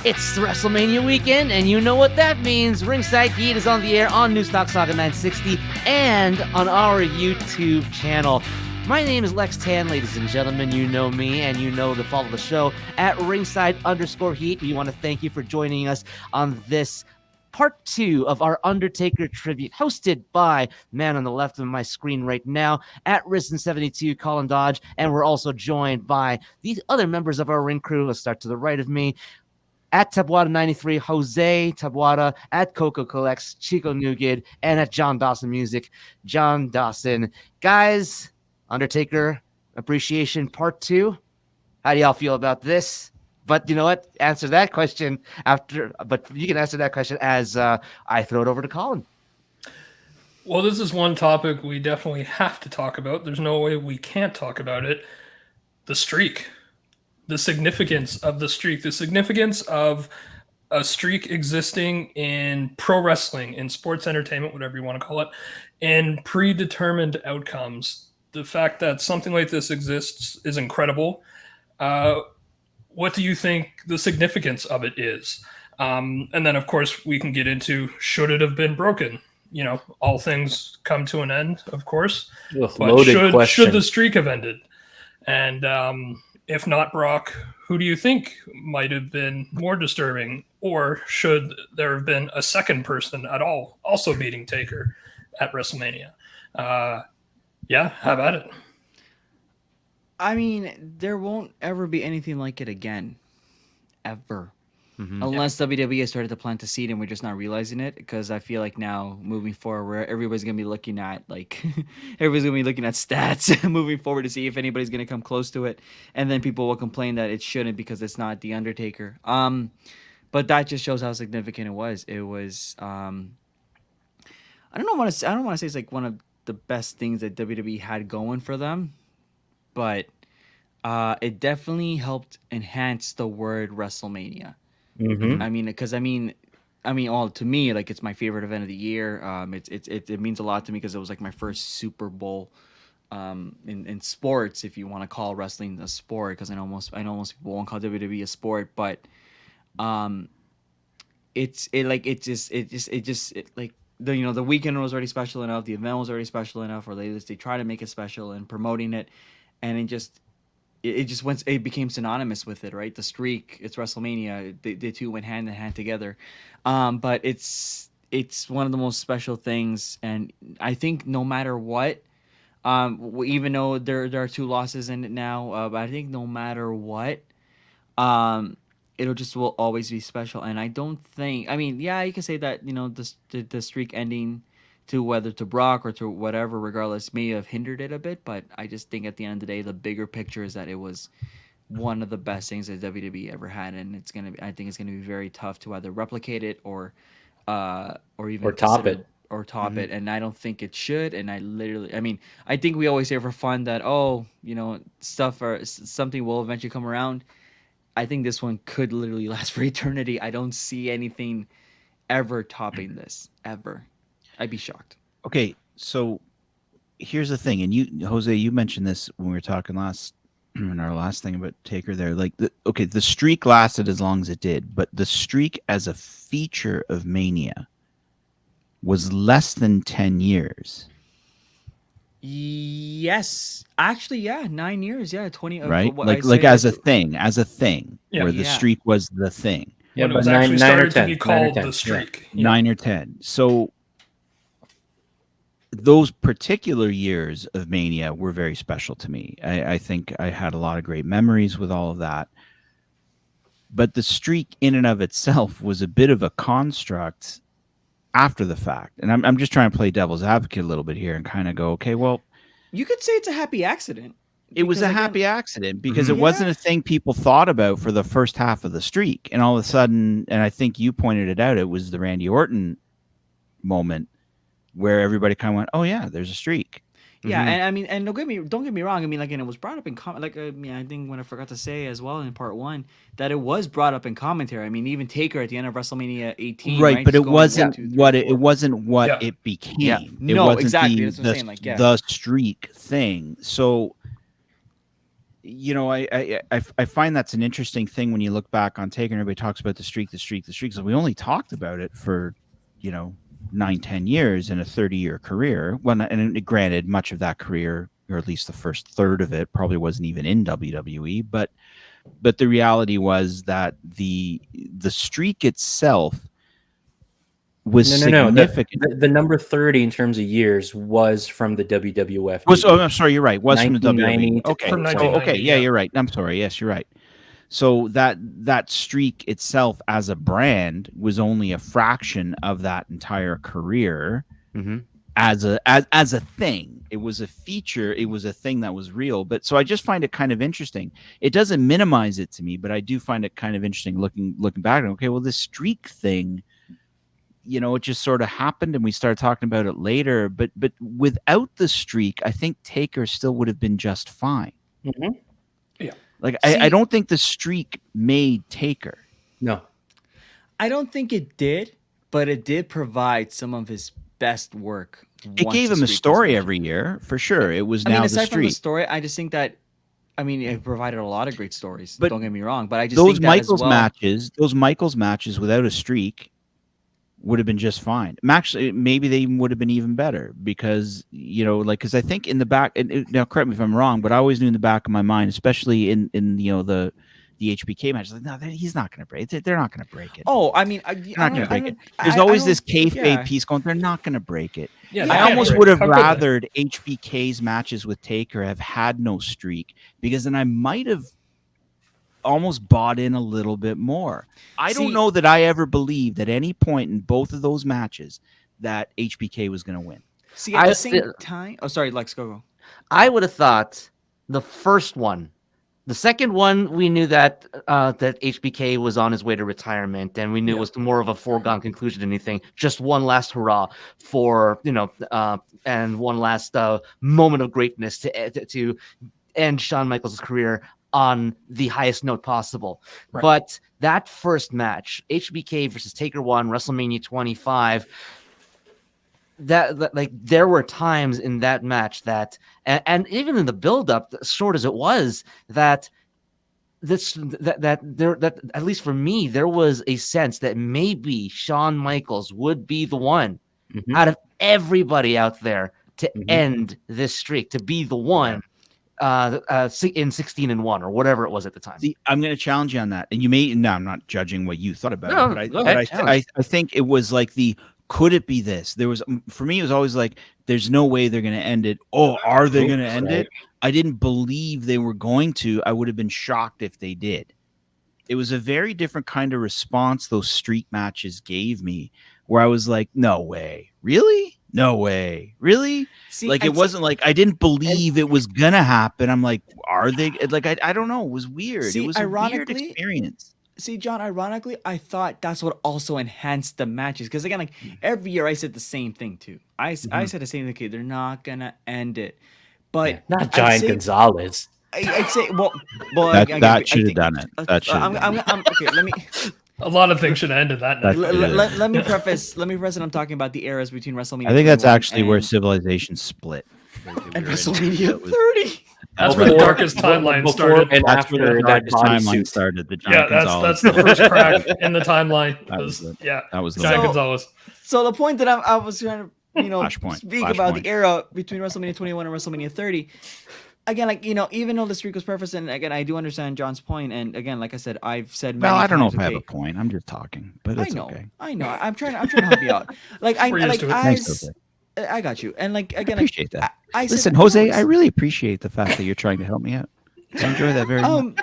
It's WrestleMania weekend, and you know what that means. Ringside Heat is on the air on Newstalk Saga 960 and on our YouTube channel. My name is Lex Tan, ladies and gentlemen. You know me, and you know to follow the show at Ringside_Heat. We want to thank you for joining us on this part 2 of our Undertaker tribute, hosted by man on the left of my screen right now at Risen72, Colin Dodge, and we're also joined by these other members of our ring crew. Let's start to the right of me. At Taboada93, Jose Taboada, at Coco Collects, Chico Nuguid, and at John Dawson Music, John Dawson. Guys, Undertaker Appreciation Part 2. How do y'all feel about this? But you know what? Answer that question after. But you can answer that question as I throw it over to Colin. Well, this is one topic we definitely have to talk about. There's no way we can't talk about it. The streak. The significance of the streak. The significance of a streak existing in pro wrestling, in sports entertainment, whatever you want to call it, and predetermined outcomes. The fact that something like this exists is incredible. What do you think the significance of it is? And then, of course, we can get into, should it have been broken? You know, all things come to an end, of course. But should the streak have ended? And if not Brock, who do you think might have been more disturbing? Or should there have been a second person at all also beating Taker at WrestleMania? Yeah, how about it? I mean, there won't ever be anything like it again. Ever. Unless WWE has started to plant a seed and we're just not realizing it. Because I feel like now, moving forward, where everybody's going to be looking at, stats moving forward to see if anybody's going to come close to it. And then people will complain that it shouldn't because it's not The Undertaker. But that just shows how significant it was. It was, I don't want to say it's like one of the best things that WWE had going for them. But it definitely helped enhance the word WrestleMania. I mean, because to me, like, it's my favorite event of the year. It means a lot to me because it was like my first Super Bowl in sports, if you want to call wrestling a sport, because I know most people won't call WWE a sport, but the weekend was already special enough, the event was already special enough, or they try to make it special and promoting it, and it became synonymous with it, right? The streak, it's WrestleMania. The two went hand in hand together. But it's one of the most special things, and I think no matter what, even though there are 2 losses in it now, but I think no matter what, will always be special. And I don't think, you can say that, the streak ending to whether to Brock or to whatever, regardless, may have hindered it a bit, but I just think at the end of the day, the bigger picture is that it was one of the best things that WWE ever had, and I think it's gonna be very tough to either replicate it or top it. And I don't think it should. And I think we always say for fun that stuff or something will eventually come around. I think this one could literally last for eternity. I don't see anything ever topping this ever. I'd be shocked. Okay, so here's the thing, and you, Jose, you mentioned this when we were talking in our last thing about Taker there. Like, the streak lasted as long as it did, but the streak as a feature of Mania was less than 10 years. Yes, actually, yeah, 9 years, yeah, 20. Right, as a thing, where the streak was the thing. Yeah, but it was actually started to be called the streak. Yeah. 9 or 10. So those particular years of Mania were very special to me. I think I had a lot of great memories with all of that. But the streak in and of itself was a bit of a construct after the fact. And I'm just trying to play devil's advocate a little bit here and kind of go, okay, well, you could say it's a happy accident. It was a happy accident because it wasn't a thing people thought about for the first half of the streak. And all of a sudden, and I think you pointed it out, it was the Randy Orton moment where everybody kind of went, "Oh yeah, there's a streak." Yeah, and don't get me wrong. And it was brought up in I think when I forgot to say as well in part 1 that it was brought up in commentary. Even Taker at the end of WrestleMania 18, right? But it wasn't what it became. Yeah. It wasn't exactly. That's what I'm saying. The streak thing. So you know, I find that's an interesting thing when you look back on Taker and everybody talks about the streak. So we only talked about it for, 9-10 years in a 30-year career. Well, and granted, much of that career, or at least the first third of it, probably wasn't even in WWE. But the reality was that the streak itself was significant. The number 30 in terms of years was from the WWF. I'm sorry, you're right. Was from the WWE. Okay. From So, 1990, yeah, you're right. I'm sorry. Yes, you're right. So that streak itself as a brand was only a fraction of that entire career. Mm-hmm. As a thing. It was a feature. It was a thing that was real. But so I just find it kind of interesting. It doesn't minimize it to me, but I do find it kind of interesting looking back. Okay, well, this streak thing, it just sort of happened, and we started talking about it later. But without the streak, I think Taker still would have been just fine. Mm-hmm. Yeah. Like I don't think the streak made Taker. No, I don't think it did, but it did provide some of his best work. It gave him a story every year, for sure. It was now the aside streak. from the story, I just think that, it provided a lot of great stories. But don't get me wrong, but I just those think that Michaels as well, matches without a streak would have been just fine. Actually, maybe they would have been even better because, because I think in the back, now correct me if I'm wrong, but I always knew in the back of my mind, especially in the HBK match, like, no, he's not going to break it. They're not going to break it. Oh, They're not going to break it. There's always this kayfabe piece going, they're not going to break it. Yeah, I almost would have rathered HBK's matches with Taker have had no streak, because then I might have almost bought in a little bit more. I don't know that I ever believed at any point in both of those matches that HBK was going to win. See, at the same time... Oh, sorry, Lex, go. I would have thought the first one. The second one, we knew that HBK was on his way to retirement, and we knew it was more of a foregone conclusion than anything. Just one last hurrah for, and one last moment of greatness to end Shawn Michaels' career on the highest note possible. Right. But that first match, HBK versus Taker 1, WrestleMania 25, that like there were times in that match that and even in the build-up, short as it was, that at least for me, there was a sense that maybe Shawn Michaels would be the one out of everybody out there to end this streak, to be the one in 16-1 or whatever it was at the time. See, I'm going to challenge you on that, and you may. No, I'm not judging what you thought about it, but I think it was like could it be this? There was, for me, it was always like, there's no way they're going to end it. Oh, are they going to end it? I didn't believe they were going to. I would have been shocked if they did. It was a very different kind of response those streak matches gave me, where I was like, no way. Really? No way. Really? See, like, it wasn't like I didn't believe it was going to happen. I'm like, are they? Like, I don't know. It was weird. See, it was a weird experience. See, John, ironically, I thought that's what also enhanced the matches. Because, again, like, every year I said the same thing, too. I said the same thing. Okay, they're not going to end it. But not Giant Gonzalez. I'd say, well, that should have done it. That should. Okay, let me. A lot of things should have ended that night. Let me preface. I'm talking about the eras between WrestleMania. I think that's actually where Civilization split. And WrestleMania 30. That's where the darkest timeline started. And after the darkest timeline started. The Giant Gonzalez. That's the first crack in the timeline. That was Giant Gonzalez. So the point that I was trying to speak about the era between WrestleMania 21 and WrestleMania 30. Again, like, even though the streak was perfect, and again, I do understand John's point, and again, like I said, I've said many I don't know times, if I have a point. I'm just talking, but it's okay. I know. I'm trying to help you out. Like I got you, and like again, I appreciate that. Listen, Jose, I really appreciate the fact that you're trying to help me out. I enjoy that very much.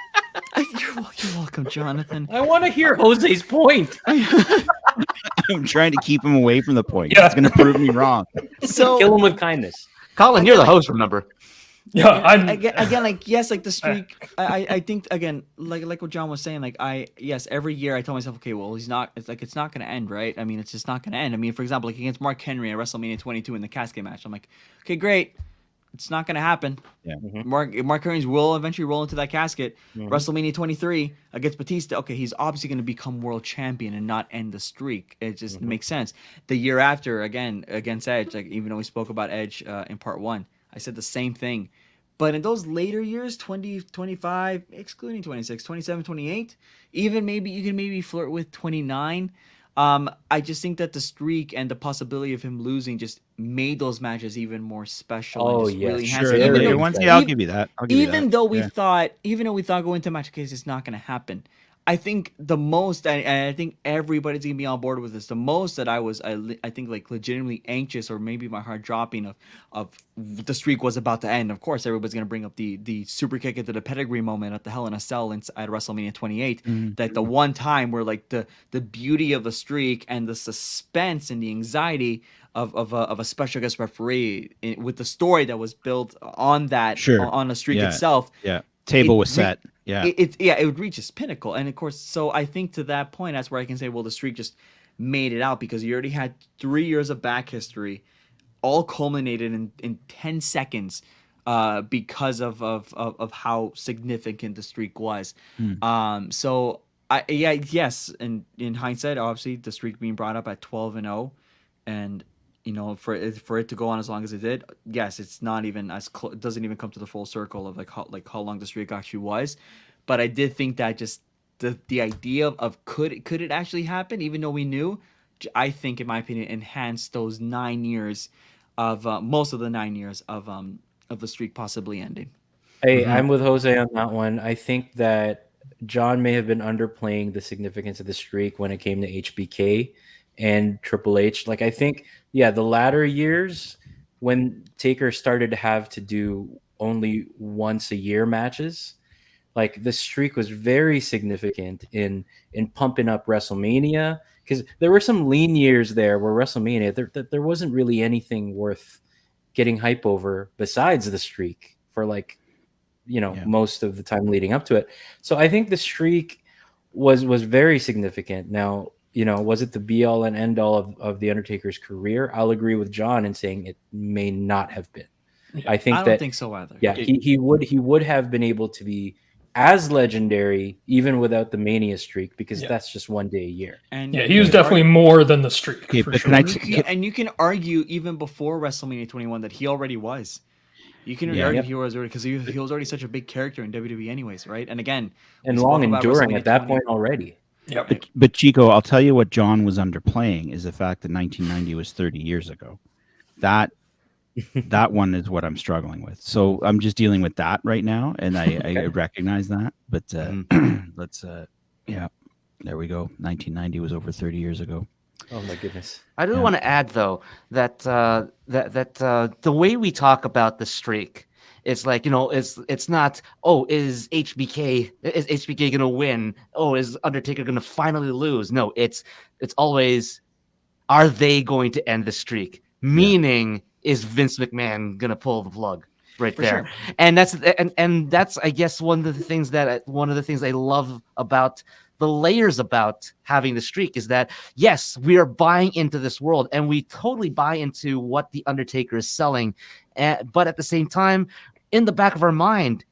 You're welcome, Jonathan. I want to hear Jose's point. I'm trying to keep him away from the point. It's going to prove me wrong. So kill him with kindness. Colin, you're the host, remember? Yeah, again, like, yes, like the streak. I think, again, like what John was saying, like, every year I tell myself, okay, well, it's not going to end, right? I mean, it's just not going to end. I mean, for example, like against Mark Henry at WrestleMania 22 in the casket match, I'm like, okay, great, it's not going to happen. Yeah. Mark Henry will eventually roll into that casket. WrestleMania 23 against Batista, okay, he's obviously going to become world champion and not end the streak. It just makes sense. The year after, again, against Edge, like, even though we spoke about Edge in part 1, I said the same thing. But in those later years, 20, 25, excluding 26, 27, 28, even maybe you can maybe flirt with 29. I just think that the streak and the possibility of him losing just made those matches even more special and Oh, just yes. really enhanced Sure, it. the Even later though, ones. Yeah, I'll even, give you that. I'll give you that. even though we Yeah. thought, going into match case, it's not going to happen. I think the most, I think everybody's gonna be on board with this. The most that I think like legitimately anxious, or maybe my heart dropping of the streak was about to end. Of course, everybody's gonna bring up the super kick into the pedigree moment at the Hell in a Cell at WrestleMania 28. That the one time where like the beauty of the streak and the suspense and the anxiety of a special guest referee with the story that was built on that Sure. on the streak Yeah. itself. Yeah. Table It was set. Yeah. it would reach its pinnacle. And of course, so I think to that point, that's where I can say, well, the streak just made it out because you already had 3 years of back history, all culminated in 10 seconds because of how significant the streak was. So yes, and in hindsight, obviously the streak being brought up at 12-0, and for it to go on as long as it did, yes, it's not even it doesn't even come to the full circle of how long the streak actually was. But I did think that just the idea of could it actually happen, even though we knew, I think in my opinion enhanced those 9 years of most of the 9 years of the streak possibly ending. Hey, I'm with Jose on that one. I think that John may have been underplaying the significance of the streak when it came to HBK and Triple H. Like, I think, yeah, the latter years when Taker started to have to do only once a year matches, like the streak was very significant in pumping up WrestleMania, because there were some lean years there where WrestleMania there wasn't really anything worth getting hype over besides the streak for most of the time leading up to it. So I think the streak was very significant. Now, was it the be all and end all of the Undertaker's career? I'll agree with John in saying it may not have been. I don't think so either. Yeah, he would have been able to be as legendary even without the Mania streak, because that's just one day a year. And yeah, he was definitely more than the streak. Okay, for but sure. and you can argue even before WrestleMania 21 that he already was. You can argue he was already, because he was already such a big character in WWE anyways, right? And again, and long enduring at that point already. Yep. But Chico, I'll tell you what John was underplaying is the fact that 1990 was 30 years ago. That one is what I'm struggling with. So I'm just dealing with that right now, and I recognize that. But let's there we go. 1990 was over 30 years ago. Oh my goodness. I do want to add though that the way we talk about the streak, it's like, it's not, is HBK gonna win? Is Undertaker gonna finally lose? No, it's always, are they going to end the streak? Meaning, is Vince McMahon gonna pull the plug right For there? sure. And that's I guess one of the things I love about the layers about having the streak is that, yes, we are buying into this world and we totally buy into what the Undertaker is selling, but at the same time, in the back of our mind,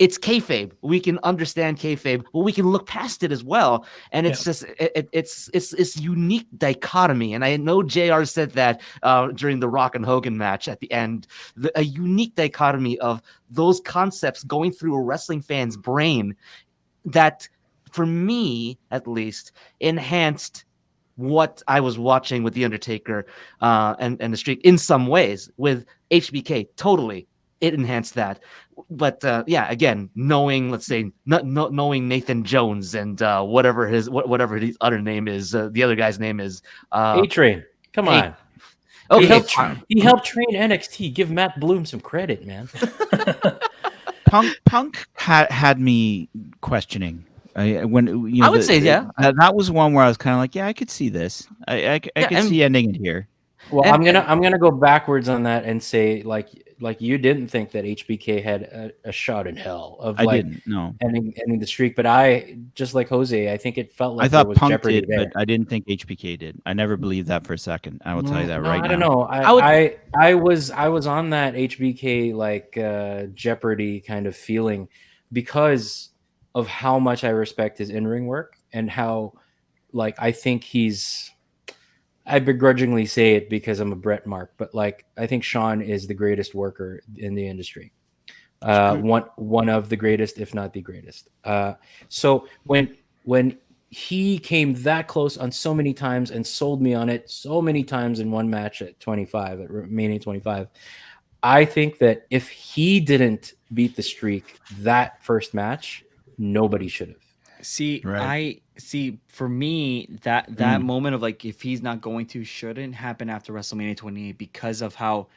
it's kayfabe. We can understand kayfabe, but we can look past it as well. And it's just it's unique dichotomy. And I know JR said that during the Rock and Hogan match at the end, a unique dichotomy of those concepts going through a wrestling fan's brain that, for me at least, enhanced what I was watching with The Undertaker and the streak in some ways. With HBK, totally, it enhanced that. But again, knowing, let's say, knowing Nathan Jones and whatever his other name is, the other guy's name is A-Train. Come on. Okay, He helped train NXT. Give Matt Bloom some credit, man. Punk had me questioning. I would say that was one where I was kind of like, I could see this. I could see ending it here. Well, I'm gonna go backwards on that and say, like you didn't think that HBK had a shot in hell of didn't, no, ending the streak, but I, just like Jose, I think it felt like I thought there was Punk jeopardy did, there. but I didn't think HBK did. I never believed that for a second. I will tell you that right now. I don't know. I was on that HBK jeopardy kind of feeling because of how much I respect his in-ring work and how I think I begrudgingly say it because I'm a Bret Mark, but I think Sean is the greatest worker in the industry. One of the greatest, if not the greatest. So when he came that close on so many times and sold me on it so many times in one match at 25 at Mania 25, I think that if he didn't beat the streak that first match, nobody should have. See, Right. for me, that moment of like, if he's not going to, shouldn't happen after WrestleMania 28 because of how,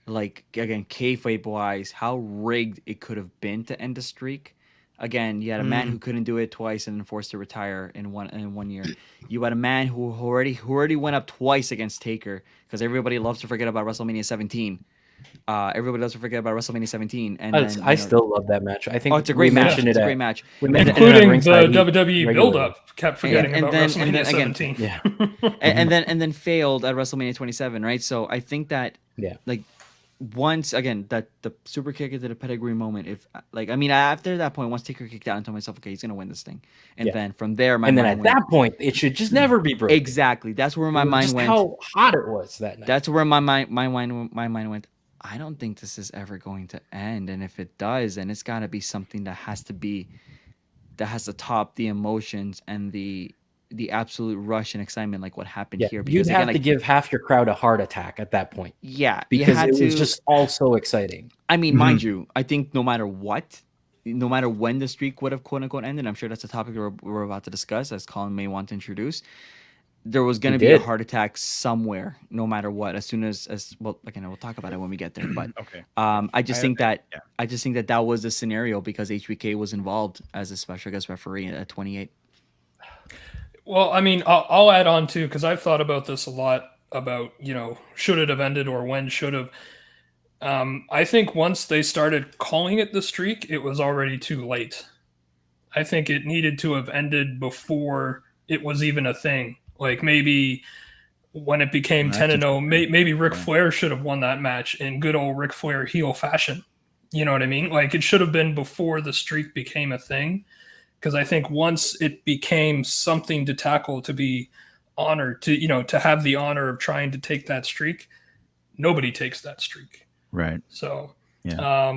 like, again, kayfabe wise, how rigged it could have been to end the streak. Again, you had a man who couldn't do it twice and then forced to retire in one year. You had a man who already went up twice against Taker, because everybody loves to forget about WrestleMania 17. Everybody loves to forget about WrestleMania 17, and then I still love that match. I think it's a great match. mentioned It's a it great match. we mentioned it at Including the Ringside Heat WWE regularly. build-up, kept forgetting And about then- WrestleMania and then again- 17. Yeah, and then failed at WrestleMania 27, right? So I think that yeah. like once again, that the super kick into the pedigree moment, if like, I mean, after that point, once Taker kicked out, I told myself, okay, he's gonna win this thing, and Yeah. then from there, my And then mind at went, that point, it should just never be broken. exactly, that's where my It was mind just went. how hot it was that night. That's where my mind went. I don't think this is ever going to end, and if it does, then it's got to be something that has to top the emotions and the absolute rush and excitement, like what happened here. You'd Because have again, to give half your crowd a heart attack at that point yeah, you because had it was to- just all so exciting. I mean, mind you, I think no matter what, no matter when the streak would have quote unquote ended, I'm sure that's a topic we're about to discuss, as Colin may want to introduce. There was going to be a did. heart attack somewhere, no matter what. As soon as well, again, we'll talk about it when we get there. But Okay. I just think that yeah. I just think that was the scenario because HBK was involved as a special guest referee at 28. Well, I mean, I'll add on too, because I've thought about this a lot about, should it have ended or when should have. I think once they started calling it the streak, it was already too late. I think it needed to have ended before it was even a thing. Like maybe when it became That's 10-0, maybe Ric Yeah. Flair should have won that match in good old Ric Flair heel fashion. You know what I mean? Like it should have been before the streak became a thing. Because I think once it became something to tackle, to be honored, to have the honor of trying to take that streak, nobody takes that streak. Right. So, Yeah.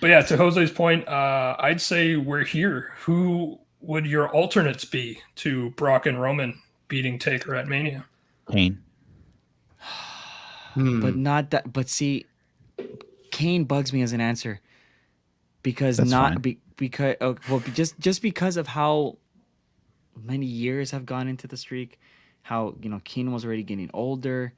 but yeah, to Jose's point, I'd say we're here. Who would your alternates be to Brock and Roman beating Taker at Mania? Kane. But not that. But see, Kane bugs me as an answer because That's not fine. because just because of how many years have gone into the streak, how Kane was already getting older.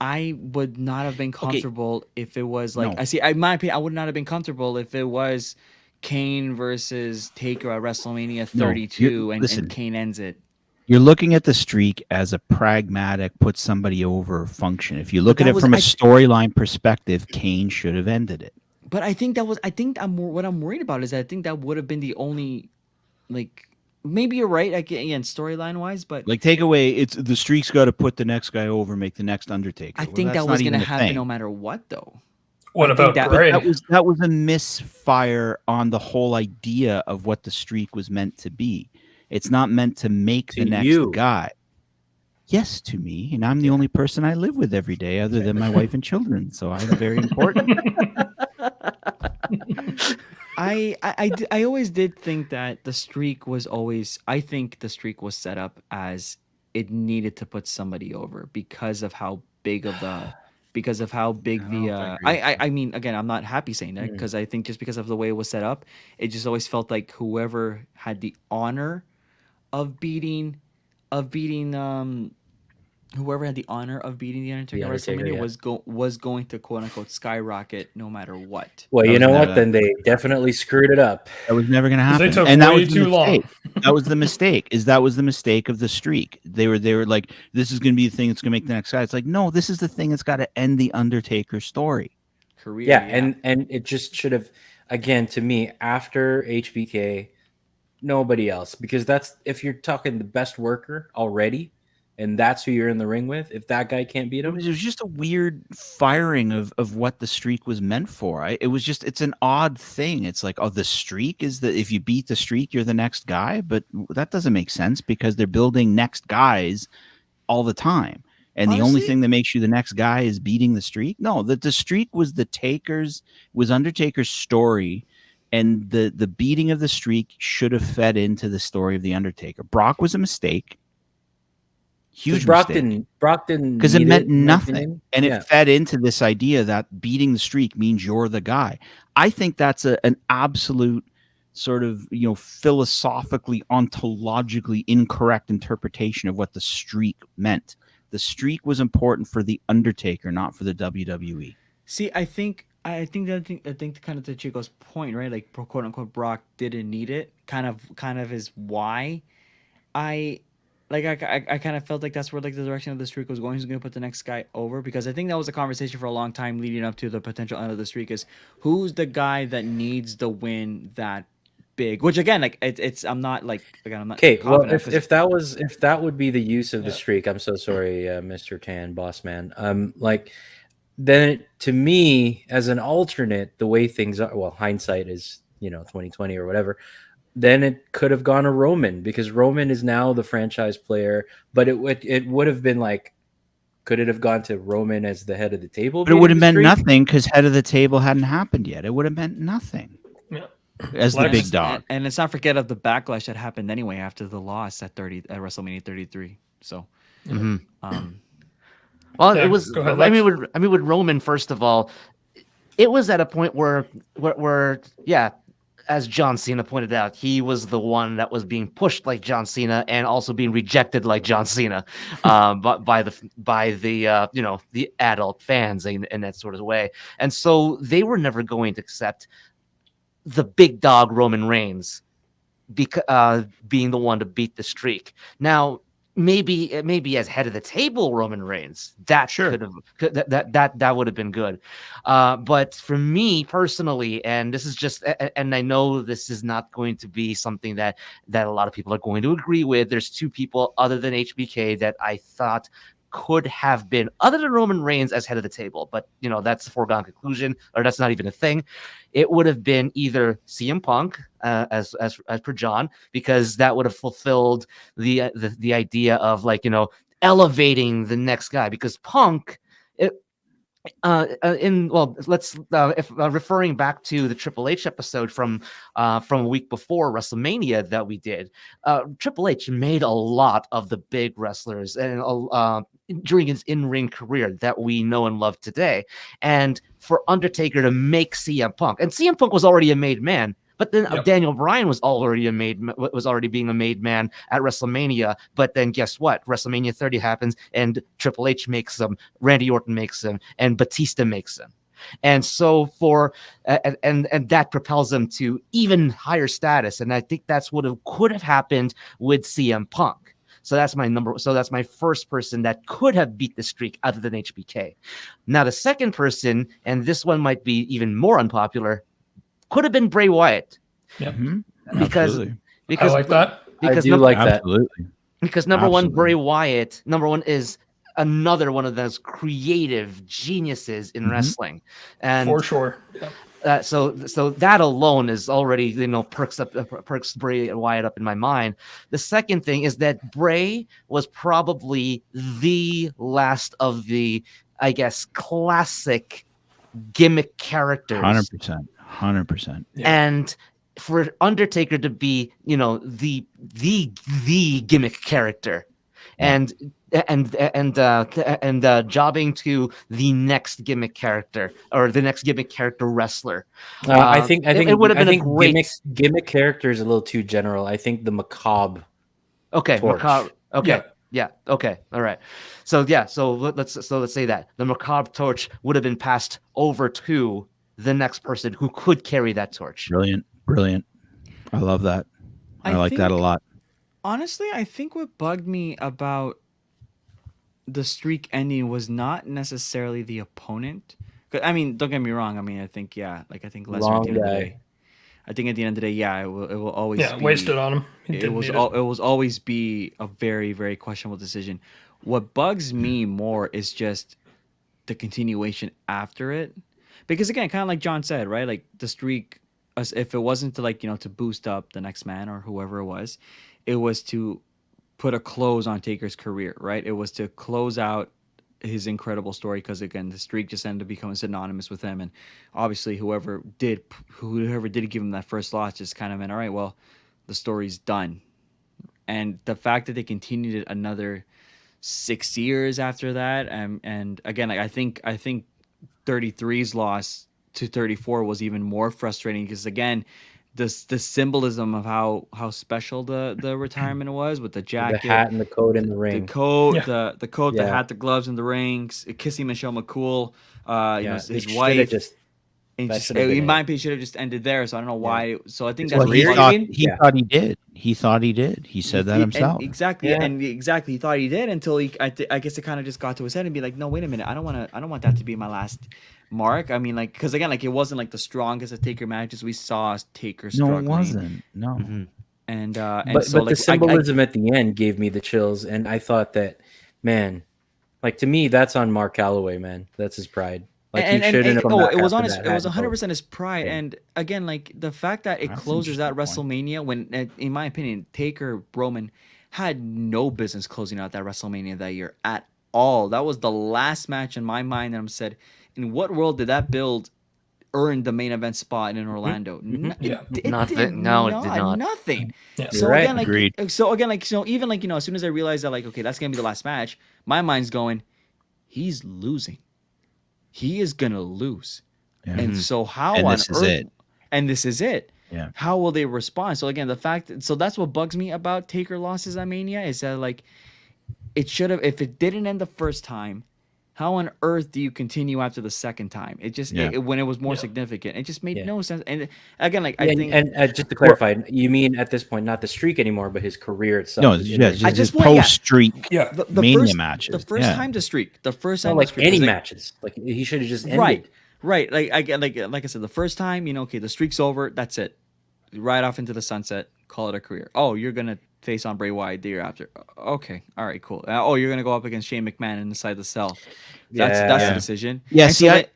I would not have been comfortable if it was like No. in my opinion, I would not have been comfortable if it was Kane versus Taker at WrestleMania 32 and listen. Kane ends it. You're looking at the streak as a pragmatic, put somebody over function. If you look But at that it was- from a I- storyline perspective, Kane should have ended it. But I think what I'm worried about is that I think that would have been the only, like, maybe you're right, again, storyline wise, but Like, take away, it's the streak's got to put the next guy over, make the next Undertaker. I Well, think that's that not was going to even a happen thing. no matter what, though. What I about think that- Bray? That was a misfire on the whole idea of what the streak was meant to be. It's not meant to make To the next you. guy. Yes, to me, and I'm the only person I live with every day, other than my wife and children. So I'm very important. I always did think that the streak was always. I think the streak was set up as it needed to put somebody over because of how big of the. Because of how big I the don't know if I agree with I mean, again, I'm not happy saying that because I think just because of the way it was set up, it just always felt like whoever had the honor of beating whoever had the honor of beating the Undertaker at Undertaker, WrestleMania yeah. was going to quote unquote skyrocket no matter what. Well, That you was know never- what? Then they definitely screwed it up. That was never going to 'Cause they happen. took And that way was the too long. mistake. That was the mistake. That was the mistake of the streak. They were like, this is going to be the thing that's going to make the next guy. It's like, no, this is the thing that's got to end the Undertaker story. Career, Yeah, and it just should have, again, to me, after HBK, nobody else, because that's, if you're talking the best worker already, and that's who you're in the ring with, if that guy can't beat It him, was just a weird firing of what the streak was meant for. It's an odd thing. It's like, oh, the streak is if you beat the streak, you're the next guy. But that doesn't make sense because they're building next guys all the time. And the only Honestly- thing that makes you the next guy is beating the streak. No, the streak was was Undertaker's story, and the beating of the streak should have fed into the story of the Undertaker. Brock was a mistake, huge mistake, Brock didn't because it need meant in my nothing, opinion. and Yeah. it fed into this idea that beating the streak means you're the guy. I think that's an absolute sort of philosophically, ontologically incorrect interpretation of what the streak meant. The streak was important for the Undertaker, not for the WWE. See, I think kind of to Chico's point, right? Like, quote unquote, Brock didn't need it. Kind of is why I kind of felt like that's where like the direction of the streak was going. Who's going to put the next guy over? Because I think that was a conversation for a long time leading up to the potential end of the streak. Is who's the guy that needs the win that big? Which again, like it's I'm not like again I'm not Okay, well, confident 'cause- if that would be the use of the streak, I'm so sorry, Mr. Tan, boss man. Like, then to me, as an alternate, the way things are, well, hindsight is 2020 or whatever. Then it could have gone to Roman, because Roman is now the franchise player. But it would have been like, could it have gone to Roman as the head of the table? But it would have beating the meant streak? nothing because head of the table hadn't happened yet. It would have meant nothing Yeah. as the Lex- big dog. and let's not forget of the backlash that happened anyway after the loss at WrestleMania 33. So, Mhm. um, Well, Yeah, it was. go ahead, I mean, Lex. with Roman, first of all, it was at a point where, yeah, as John Cena pointed out, he was the one that was being pushed like John Cena and also being rejected like John Cena, but by the the adult fans in that sort of way, and so they were never going to accept the big dog Roman Reigns being the one to beat the streak. Now, maybe as head of the table Roman Reigns, that Sure. that would have been good. But for me personally, and this is just, and I know this is not going to be something that a lot of people are going to agree with. There's two people other than HBK that I thought could have been, other than Roman Reigns, as head of the table, but that's a foregone conclusion, or that's not even a thing. It would have been either CM Punk, as per John, because that would have fulfilled the idea of elevating the next guy, because Punk, referring back to the Triple H episode from a week before WrestleMania that we did, Triple H made a lot of the big wrestlers and during his in-ring career that we know and love today. And for Undertaker to make CM Punk, and CM Punk was already a made man, but then Yep. Daniel Bryan was already being a made man at WrestleMania. But then guess what? WrestleMania 30 happens, and Triple H makes him, Randy Orton makes him, and Batista makes him. And so and that propels him to even higher status. And I think that's what could have happened with CM Punk. So that's my first person that could have beat the streak other than HBK. Now the second person, and this one might be even more unpopular, could have been Bray Wyatt. Yep. Mhm. Because Absolutely. I like that. Because I do number, like that. Absolutely. because number one, Absolutely. Bray Wyatt, number one, is another one of those creative geniuses in Mhm. wrestling, and For sure. Yeah. so that alone is already perks Bray Wyatt up in my mind. The second thing is that Bray was probably the last of the, I guess, classic gimmick characters. 100%. 100%. Yeah. And for Undertaker to be, the gimmick character, and jobbing to the next gimmick character, or the next gimmick character wrestler. I think it would have been a great. gimmick character is a little too general. I think the macabre. Okay, torch. macabre. Okay. Yeah. Yeah. Okay. All right. So let's say that the macabre torch would have been passed over to the next person who could carry that torch. Brilliant. Brilliant. I love that. I like that a think- lot. Honestly, I think what bugged me about the streak ending was not necessarily the opponent. 'Cause, I mean, don't get me wrong. I mean, I think Lesnar at the Wrong end of the guy. day. I think at the end of the day, it will always Yeah. be, Wasted on him. He it didn't was need it was always be a very, very questionable decision. What bugs me more is just the continuation after it, because again, kind of like John said, right? Like the streak, if it wasn't to to boost up the next man or whoever it was to put a close on Taker's career, right? It was to close out his incredible story, because again, the streak just ended up becoming synonymous with him, and obviously whoever did give him that first loss just kind of meant, all right, well, the story's done. And the fact that they continued it another 6 years after that, and again, like I think 33's loss to 34 was even more frustrating, because again, the symbolism of how special the retirement was, with the jacket, The hat and the coat in the ring. the coat, Yeah. the coat, the Yeah. hat, the gloves, and the rings, kissing Michelle McCool, you know, They his should've wife. just And that just, should've been in my it. opinion, should have just ended there. So I don't know why. So I think Well, that's Well, he Weird. thought Yeah. thought he did. He thought he did. He said that himself. Exactly, Yeah. and exactly, he thought he did, until I guess it kind of just got to his head and be like, no, wait a minute, I don't want that to be my last mark. I mean, like, because again, like, it wasn't like the strongest of Taker matches we saw Taker No, struggling. it wasn't. No. Mhm. And But so the like symbolism at the end gave me the chills, and I thought that, man, like, to me, that's on Mark Calaway, man. That's his pride. Like, he shouldn't have come back it was after on his, that it was hat and coat. 100% his pride. Yeah. And again, like, the fact that it That's an closes out interesting point. WrestleMania, when in my opinion, Taker Roman had no business closing out that WrestleMania that year at all. That was the last match in my mind that I'm said, in what world did that build earn the main event spot in Orlando? Yeah. It Nothing. did No, it did not. nothing. Yeah. So You're right. again, like, Agreed. even like, as soon as I realized that, like, okay, that's gonna be the last match, my mind's going, he's losing. He is gonna lose. Yeah. And so how And on this is earth? it. And this is it. Yeah. How will they respond? So again, so that's what bugs me about Taker losses at Mania, is that, like, it should have, if it didn't end the first time, how on earth do you continue after the second time? It just, Yeah. when it was more Yeah. significant, it just made Yeah. no sense. And again, like, I And, think, just to clarify, you mean at this point not the streak anymore, but his career itself? No, his yeah, in-ring. just I his just want- yeah. post streak Yeah. the Mania first, matches. the first yeah. time to streak, the first Not time like to streak, any 'cause, like, matches. Like, he should have just ended. right. Like I said, the first time, okay, the streak's over. That's it. Right off into the sunset. Call it a career. Oh, you're gonna face on Bray Wyatt the year after. Okay, all right, cool. Oh, you're gonna go up against Shane McMahon inside the cell. That's Yeah. the decision. Yeah, And see, so I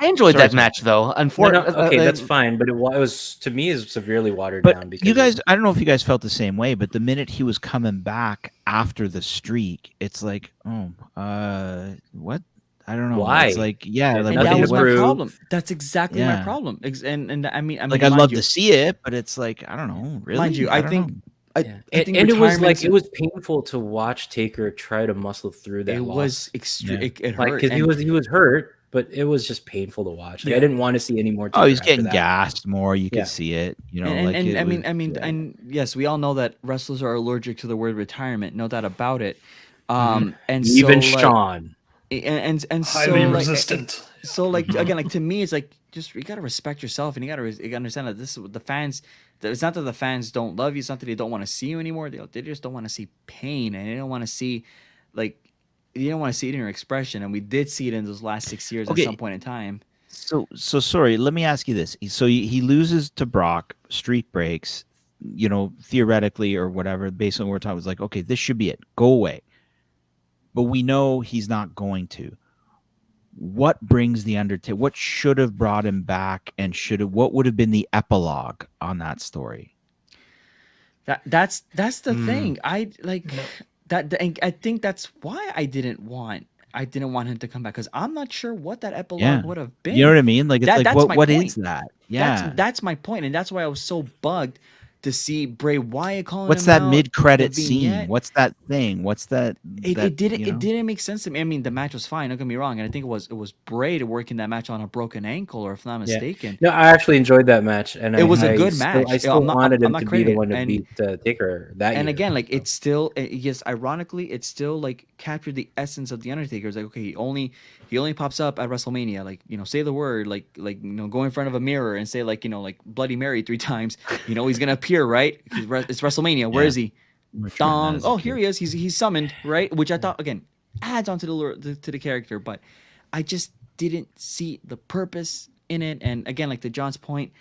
enjoyed Sorry, that sorry. match though. No, Unfortunately, okay, that's fine, but it was, to me, is severely watered down. But Because you guys, I don't know if you guys felt the same way, but the minute he was coming back after the streak, it's like, what? I don't know. Why? It's like, yeah, like and what nothing that do was you- my prove. problem. That's exactly my Yeah. problem. And I mean, like I'd mind love you, to see it, but it's like, I don't know, really. Mind you, I don't think know. I, Yeah. I think And it was like, retirement's- it was painful to watch Taker try to muscle through that it loss. was extreme. Yeah. It Like, hurt. because And he was hurt, but it was just painful to watch. Like, Yeah. I didn't want to see any more. Oh, Taker he's after getting that. gassed more. You Yeah. could see it, you know. and, like and it I mean, was- yeah. and yes, we all know that wrestlers are allergic to the word retirement. No doubt about it. And Even so, like, Sean. and so, Highly like, resistant. So, like, again, like, to me, it's like, just, you gotta respect yourself, and you gotta understand that this is the fans. That it's not that the fans don't love you; it's not that they don't want to see you anymore. They just don't want to see pain, and they don't want to see, like, you don't want to see it in your expression. And we did see it in those last 6 years Okay. at some point in time. So sorry. Let me ask you this. So he loses to Brock. Streak breaks. You know, theoretically or whatever, based on what we're talking, was like, okay, this should be it. Go away. But we know he's not going to. What brings the Undertaker? What should have brought him back, and what would have been the epilogue on that story? That's the thing. I like that. And I think that's why I didn't want him to come back, because I'm not sure what that epilogue Yeah. would have been. You know what I mean? Like, it's That- like, that's my what point. is that? Yeah. That's my point, and that's why I was so bugged to see Bray Wyatt calling What's him that out, mid-credit the scene? vignette. What's that thing? What's that? It didn't. you know? It didn't make sense to me. I mean, the match was fine. Don't get me wrong. And I think it was Bray to work in that match on a broken ankle, or if I'm not Yeah. mistaken. No, I actually enjoyed that match, and It was a I good still- match. I still I'm not- wanted I'm him not to be crediting the it. one to And- beat Taker that year. And again, like, it's still, yes, ironically, it still, like, captured the essence of the Undertaker. It's like, okay, he only pops up at WrestleMania, like, you know, say the word, like, you know, go in front of a mirror and say, like, you know, like, Bloody Mary 3 times. You know, he's gonna appear, right? It's WrestleMania. Where Yeah. is he? Which Dong. one has Oh, it? here he is. He's summoned, right? Which I thought, again, adds on to the character, but I just didn't see the purpose in it. And again, like, to John's point,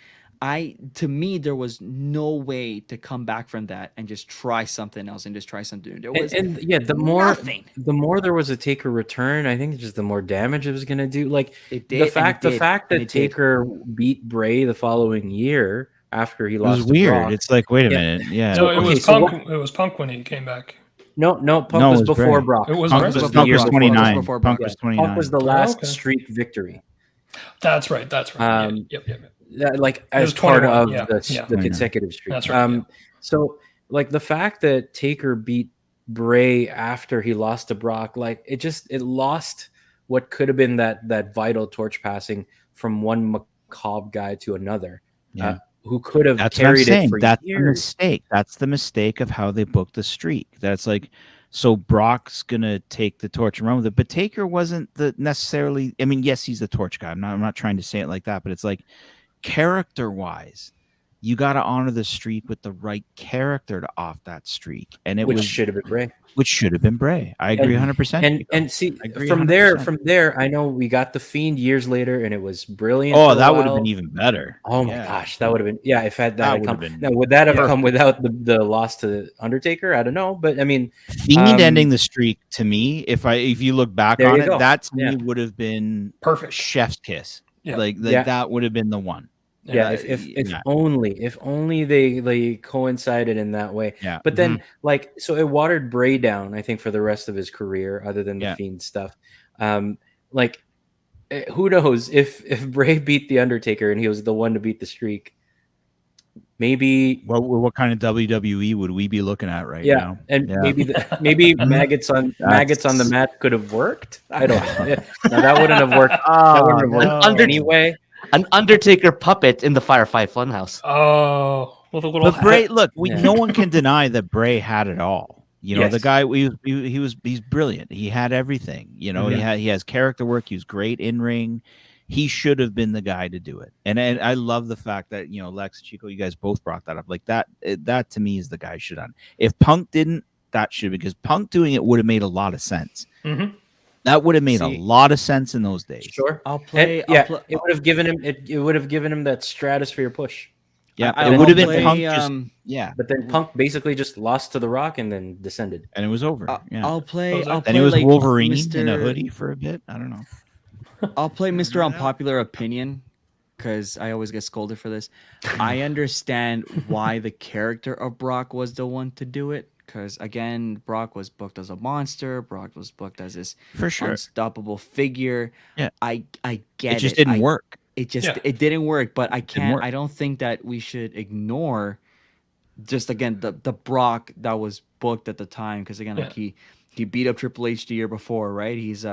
to me, there was no way to come back from that and just try something else and just try something new. There was and yeah, the more there was a Taker return, I think just the more damage it was going to do. Like, It the did, fact and it did, that and it did. Taker beat Bray the following year after he It lost was to weird. Brock. It's like, wait a Yeah. minute. Yeah. No, it okay, was so Punk. It was Punk when he came back. No, Punk No, it was was before Bray. Brock. It was Punk Bray? was, before Punk was Brock. 29. Before Punk Brock. was 29. Punk was the Oh, last okay. streak victory. That's right. Um, Yep. like It was as part 21, of yeah, the yeah. the consecutive streak. That's right, yeah. So like the fact that Taker beat Bray after he lost to Brock, like it lost what could have been that vital torch passing from one macabre guy to another, Yeah. who could have That's what I'm carried it saying. for That's the years. mistake. That's the mistake of how they booked the streak. That's like, so Brock's gonna take the torch and run with it, but Taker wasn't the necessarily. I mean, yes, he's the torch guy. I'm not trying to say it like that, but it's like character wise, you got to honor the streak with the right character to off that streak, and it Which was should have been Bray. which should have been Bray. I agree 100%. And see, I agree from 100%. there, I know we got the Fiend years later, and it was brilliant. Oh, for a that would have while. been even better. Oh my Yeah. gosh, that would have been if had That that would come. have been Now, would that have perfect. come without the loss to Undertaker? I don't know, but I mean, Fiend ending the streak to me, if you look back There on you it, go. that to Yeah. me would have been Perfect. chef's kiss. Yeah. Like Yeah. that would have been the one. yeah, if only they coincided in that way. Yeah. But then so it watered Bray down, I think, for the rest of his career, other than the Yeah. Fiend stuff. Who knows if Bray beat the Undertaker and he was the one to beat the streak? Maybe What kind of WWE would we be looking at right now? and Yeah. maybe maggots on the mat could have worked. I don't know. No, that wouldn't have worked. That wouldn't have worked no. anyway. An Undertaker puppet in the Firefly Funhouse. Oh, with a little But Bray, hat. look, Yeah. no one can deny that Bray had it all. You know, Yes. the guy he's brilliant. He had everything. You know, he has character work. He was great in ring. He should have been the guy to do it. And I love the fact that, you know, Lex, Chico, you guys both brought that up. Like that to me is the guy should have done. If Punk didn't, that should, because Punk doing it would have made a lot of sense. Mhm. That would have made a lot of sense in those days. Sure, I'll play. it would have given him it would have given him that stratosphere push. Yeah, I it would have been play, Punk. Yeah, But then Punk basically just lost to The Rock and then descended. and it was over. Yeah. I'll play. Then I'll Then play it was like Wolverine Mr. in a hoodie for a bit. I don't know. I'll play Mr. Unpopular Opinion because I always get scolded for this. I understand why the character of Brock was the one to do it. Because again, Brock was booked as a monster. Brock was booked as this For sure. unstoppable figure. Yeah. I get it. It just didn't work. It just Yeah. it didn't work. But I can't. work. I don't think that we should ignore just again the Brock that was booked at the time. Because again, like he beat up Triple H the year before, right? He's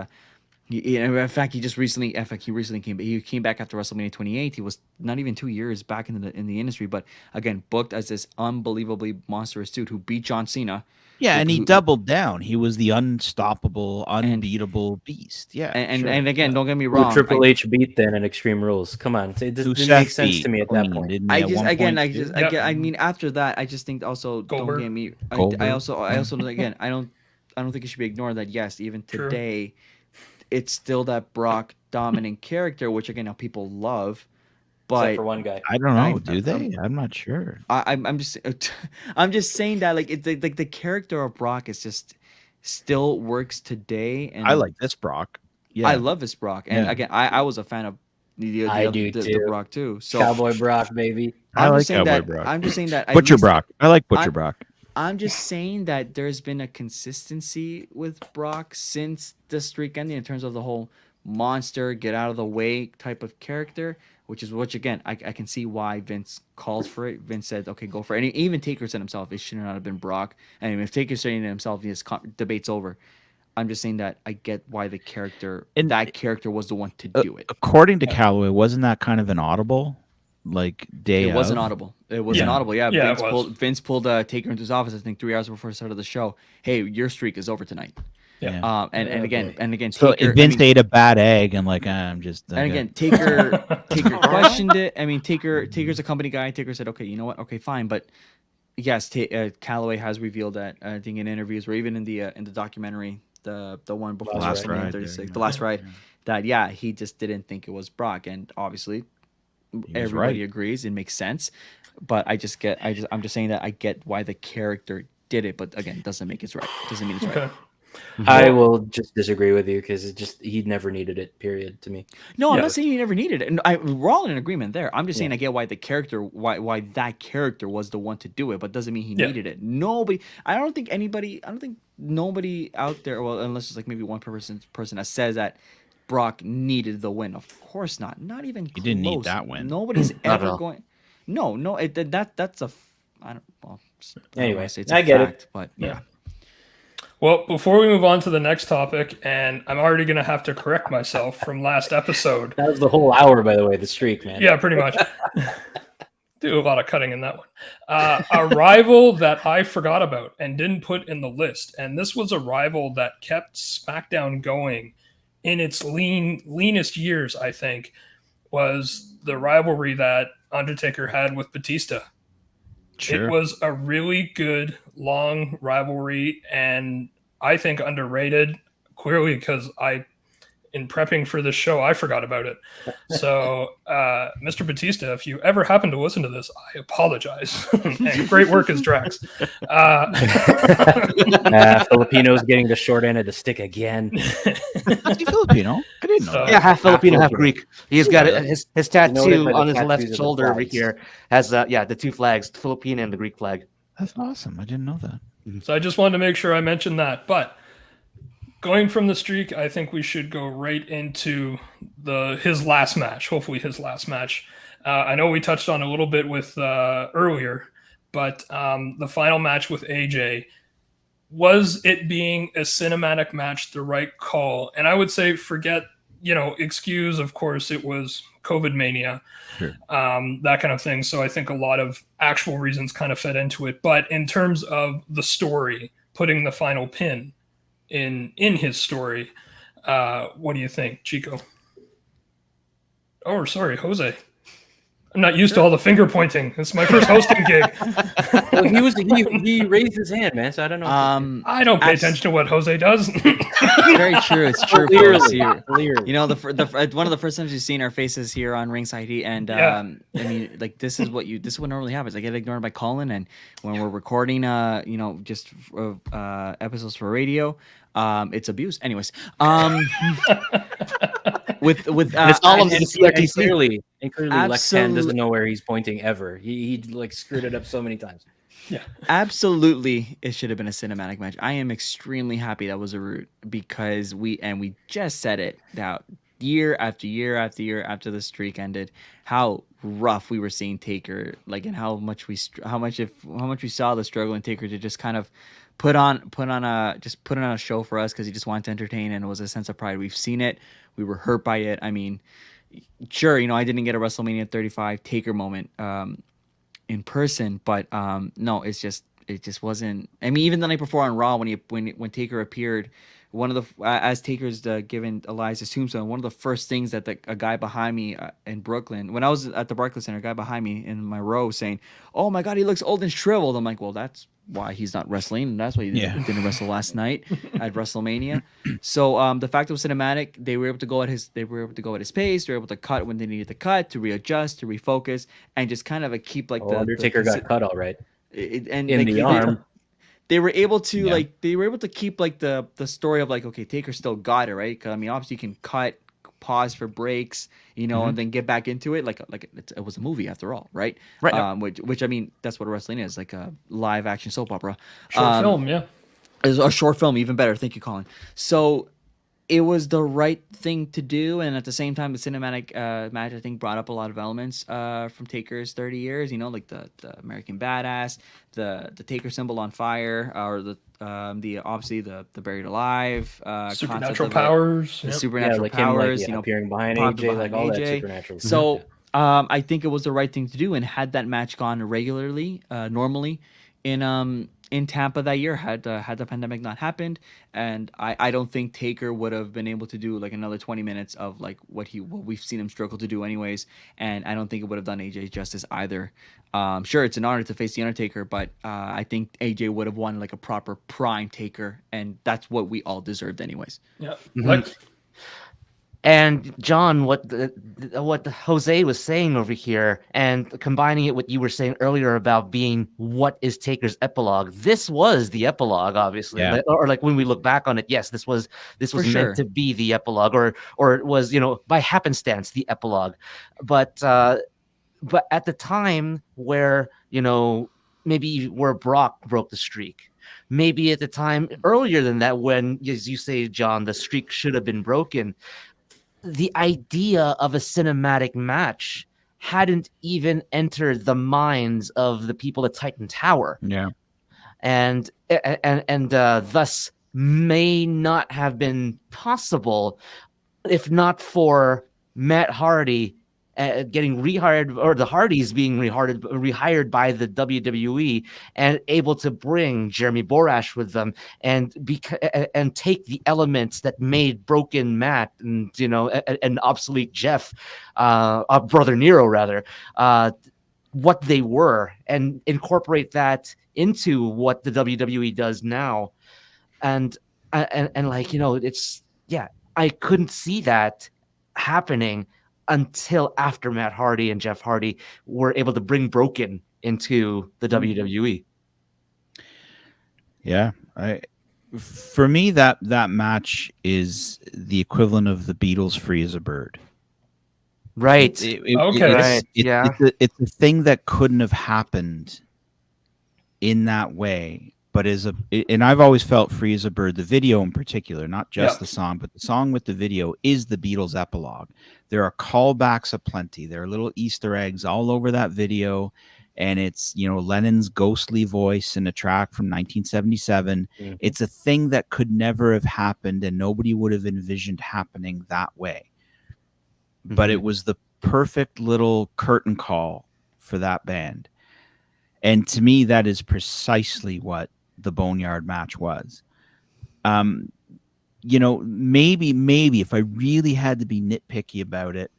in fact, he recently came back after WrestleMania 28. He was not even 2 years back in the industry, but again, booked as this unbelievably monstrous dude who beat John Cena. Yeah, and he doubled down. He was the unstoppable, unbeatable beast. Yeah, And again, don't get me Who wrong. Triple H beat then in Extreme Rules? Come on, it Who didn't Seth make sense beat to me at that clean, point. didn't he, at one point, too? I mean, after that, I just think also Goldberg. don't get me. I Goldberg. also again, I don't think it should be ignored that yes, even True. today, it's still that Brock dominant character, which again now people love. Except But for one guy. I don't know. Do they? I'm not sure. I'm just saying that like the character of Brock is just still works today, and I like this Brock. Yeah, I love this Brock, and Yeah. again I was a fan of the Brock too. So Cowboy Brock, baby. I I'm like just saying Cowboy that Brock. I'm just saying that at Butcher least- Brock. I like Butcher Brock. I'm just saying that there's been a consistency with Brock since the streak ending in terms of the whole monster, get out of the way type of character, which again, I can see why Vince called for it. Vince said, okay, go for it. And even Taker said himself, it should not have been Brock. And if Taker's saying it himself, his debate's over. I'm just saying that I get why the character, that character was the one to do it. According to Calaway, wasn't that kind of an audible? Like day It wasn't of? audible. It wasn't audible. Yeah, Yeah, Vince pulled Taker into his office. I think 3 hours before the start of the show. Hey, your streak is over tonight. Yeah. And again, So Taker, Vince ate a bad egg and like I'm just. and again, Taker questioned it. I mean, Taker's a company guy. Taker said, okay, you know what? Okay, fine. But yes, Calaway has revealed that I think in interviews or even in the documentary, the one before Last WrestleMania Ride 36, there, the last ride, that he just didn't think it was Brock, and obviously everybody right. agrees. It makes sense. But I'm just saying that I get why the character did it, but again, doesn't make it right. Doesn't mean it's right. Okay. I will just disagree with you because he never needed it. Period. To me. No, I'm Yeah. not saying you never needed it, and we're all in agreement there. I'm just saying I get why why that character was the one to do it, but doesn't mean he needed it. I don't think nobody out there, well, unless it's like maybe one person that says that Brock needed the win. Of course not. Not even close. He didn't need that win. Nobody's Not at ever all. going. No, that's a. I don't. Well, Anyway, it's I a get it. fact, but yeah. Well, before we move on to the next topic, and I'm already going to have to correct myself from last episode. That was the whole hour, by the way. The streak, man. Yeah, pretty much. Do a lot of cutting in that one. A rival that I forgot about and didn't put in the list, and this was a rival that kept SmackDown going in its leanest years, I think, was the rivalry that Undertaker had with Batista. Sure. It was a really good, long rivalry, and I think underrated, clearly because in prepping for this show, I forgot about it. So, Mr. Batista, if you ever happen to listen to this, I apologize. And great work as Drax. Filipino's getting the short end of the stick again. Is he Filipino? I didn't know. So- that. Yeah, half Filipino, half Filipino. Greek. He's got Really? his You know tattoo it by on the his left tattoos of the shoulder over flags. here has the two flags, the Filipino and the Greek flag. That's awesome. I didn't know that. So I just wanted to make sure I mentioned that. But going from the streak, I think we should go right into his last match. Hopefully, his last match. I know we touched on a little bit with earlier, but the final match with AJ, was it being a cinematic match the right call? And I would say excuse, of course, it was COVID mania, Sure. that kind of thing. So I think a lot of actual reasons kind of fed into it. But in terms of the story, putting the final pin in his story, what do you think, Chico? Oh, sorry, Jose. I'm not used to all the finger pointing. It's my first hosting gig. Well, he raised his hand, man. So I don't know. I don't pay attention to what Jose does. Very true. It's true. Clearly, folks. You clearly. know, one of the first times you've seen our faces here on Ringside Heat, and Yeah. I mean, like this is what normally happens. I get ignored by Colin, and when we're recording, just episodes for radio, it's abuse. Anyways, with It's all of and- the CRTC. Clearly, Lex Tan Absolute- doesn't know where he's pointing ever. He like screwed it up so many times. Absolutely, it should have been a cinematic match. I am extremely happy that was a route because we just said it out year after year after year after the streak ended, how rough we were seeing Taker, like, and how much we saw the struggle in Taker to just kind of put on a show for us because he just wanted to entertain, and it was a sense of pride. We've seen it. We were hurt by it. I mean, sure, I didn't get a WrestleMania 35 Taker moment in person, but no, it just wasn't. I mean, even the night before on Raw when Taker appeared, one of the as Taker's given Elias's tombstone, one of the first things that a guy behind me in Brooklyn, when I was at the Barclays Center, a guy behind me in my row saying, "Oh my God, he looks old and shriveled." I'm like, well, that's why he's not wrestling, and that's why he didn't wrestle last night at WrestleMania. So the fact it was cinematic, they were able to go at his pace. They were able to cut when they needed to cut, to readjust, to refocus, and just kind of keep like the Undertaker got cut all right. And in like, the arm. They were able to keep like the story of like, okay, Taker still got it, right? 'Cause, I mean, obviously you can cut, pause for breaks, and then get back into it. Like it was a movie after all, right? Right. Which I mean, that's what wrestling is, like a live action soap opera. Short film, yeah. It's a short film, even better. Thank you, Colin. So it was the right thing to do, and at the same time, the cinematic match, I think, brought up a lot of elements from Taker's 30 years. Like the American Badass, the Taker symbol on fire, or the obviously the buried alive, concept Supernatural of it, powers. the Yep. supernatural like powers. him, appearing behind popped AJ, like all that AJ. supernatural. So I think it was the right thing to do, and had that match gone regularly, normally in Tampa that year, had the pandemic not happened, and I don't think Taker would have been able to do like another 20 minutes of like what we've seen him struggle to do anyways, and I don't think it would have done AJ justice either. Sure, it's an honor to face the Undertaker, but I think AJ would have won like a proper prime Taker, and that's what we all deserved anyways. Yeah. Mhm. Like, And John, what Jose was saying over here, and combining it with what you were saying earlier about being what is Taker's epilogue. This was the epilogue, obviously, Yeah. or like when we look back on it, yes, this was For meant sure. to be the epilogue, or it was by happenstance the epilogue, but at the time where maybe where Brock broke the streak. Maybe at the time earlier than that, when, as you say, John, the streak should have been broken, the idea of a cinematic match hadn't even entered the minds of the people at Titan Tower, Yeah. and thus may not have been possible if not for Matt Hardy getting rehired, or the Hardys being rehired by the WWE, and able to bring Jeremy Borash with them, and take the elements that made broken Matt and and obsolete Jeff, brother Nero rather, what they were, and incorporate that into what the WWE does now, and like it's I couldn't see that happening until after Matt Hardy and Jeff Hardy were able to bring Broken into the WWE. Yeah, for me that match is the equivalent of the Beatles' "Free as a Bird." Right. Okay. It's a thing that couldn't have happened in that way, but and I've always felt "Free as a Bird," the video in particular, not just the song, but the song with the video, is the Beatles' epilogue. There are callbacks aplenty. There are little Easter eggs all over that video, and it's Lennon's ghostly voice in a track from 1977. Mm-hmm. It's a thing that could never have happened, and nobody would have envisioned happening that way. Mm-hmm. But it was the perfect little curtain call for that band. And to me, that is precisely what the Boneyard match was. Maybe if I really had to be nitpicky about it,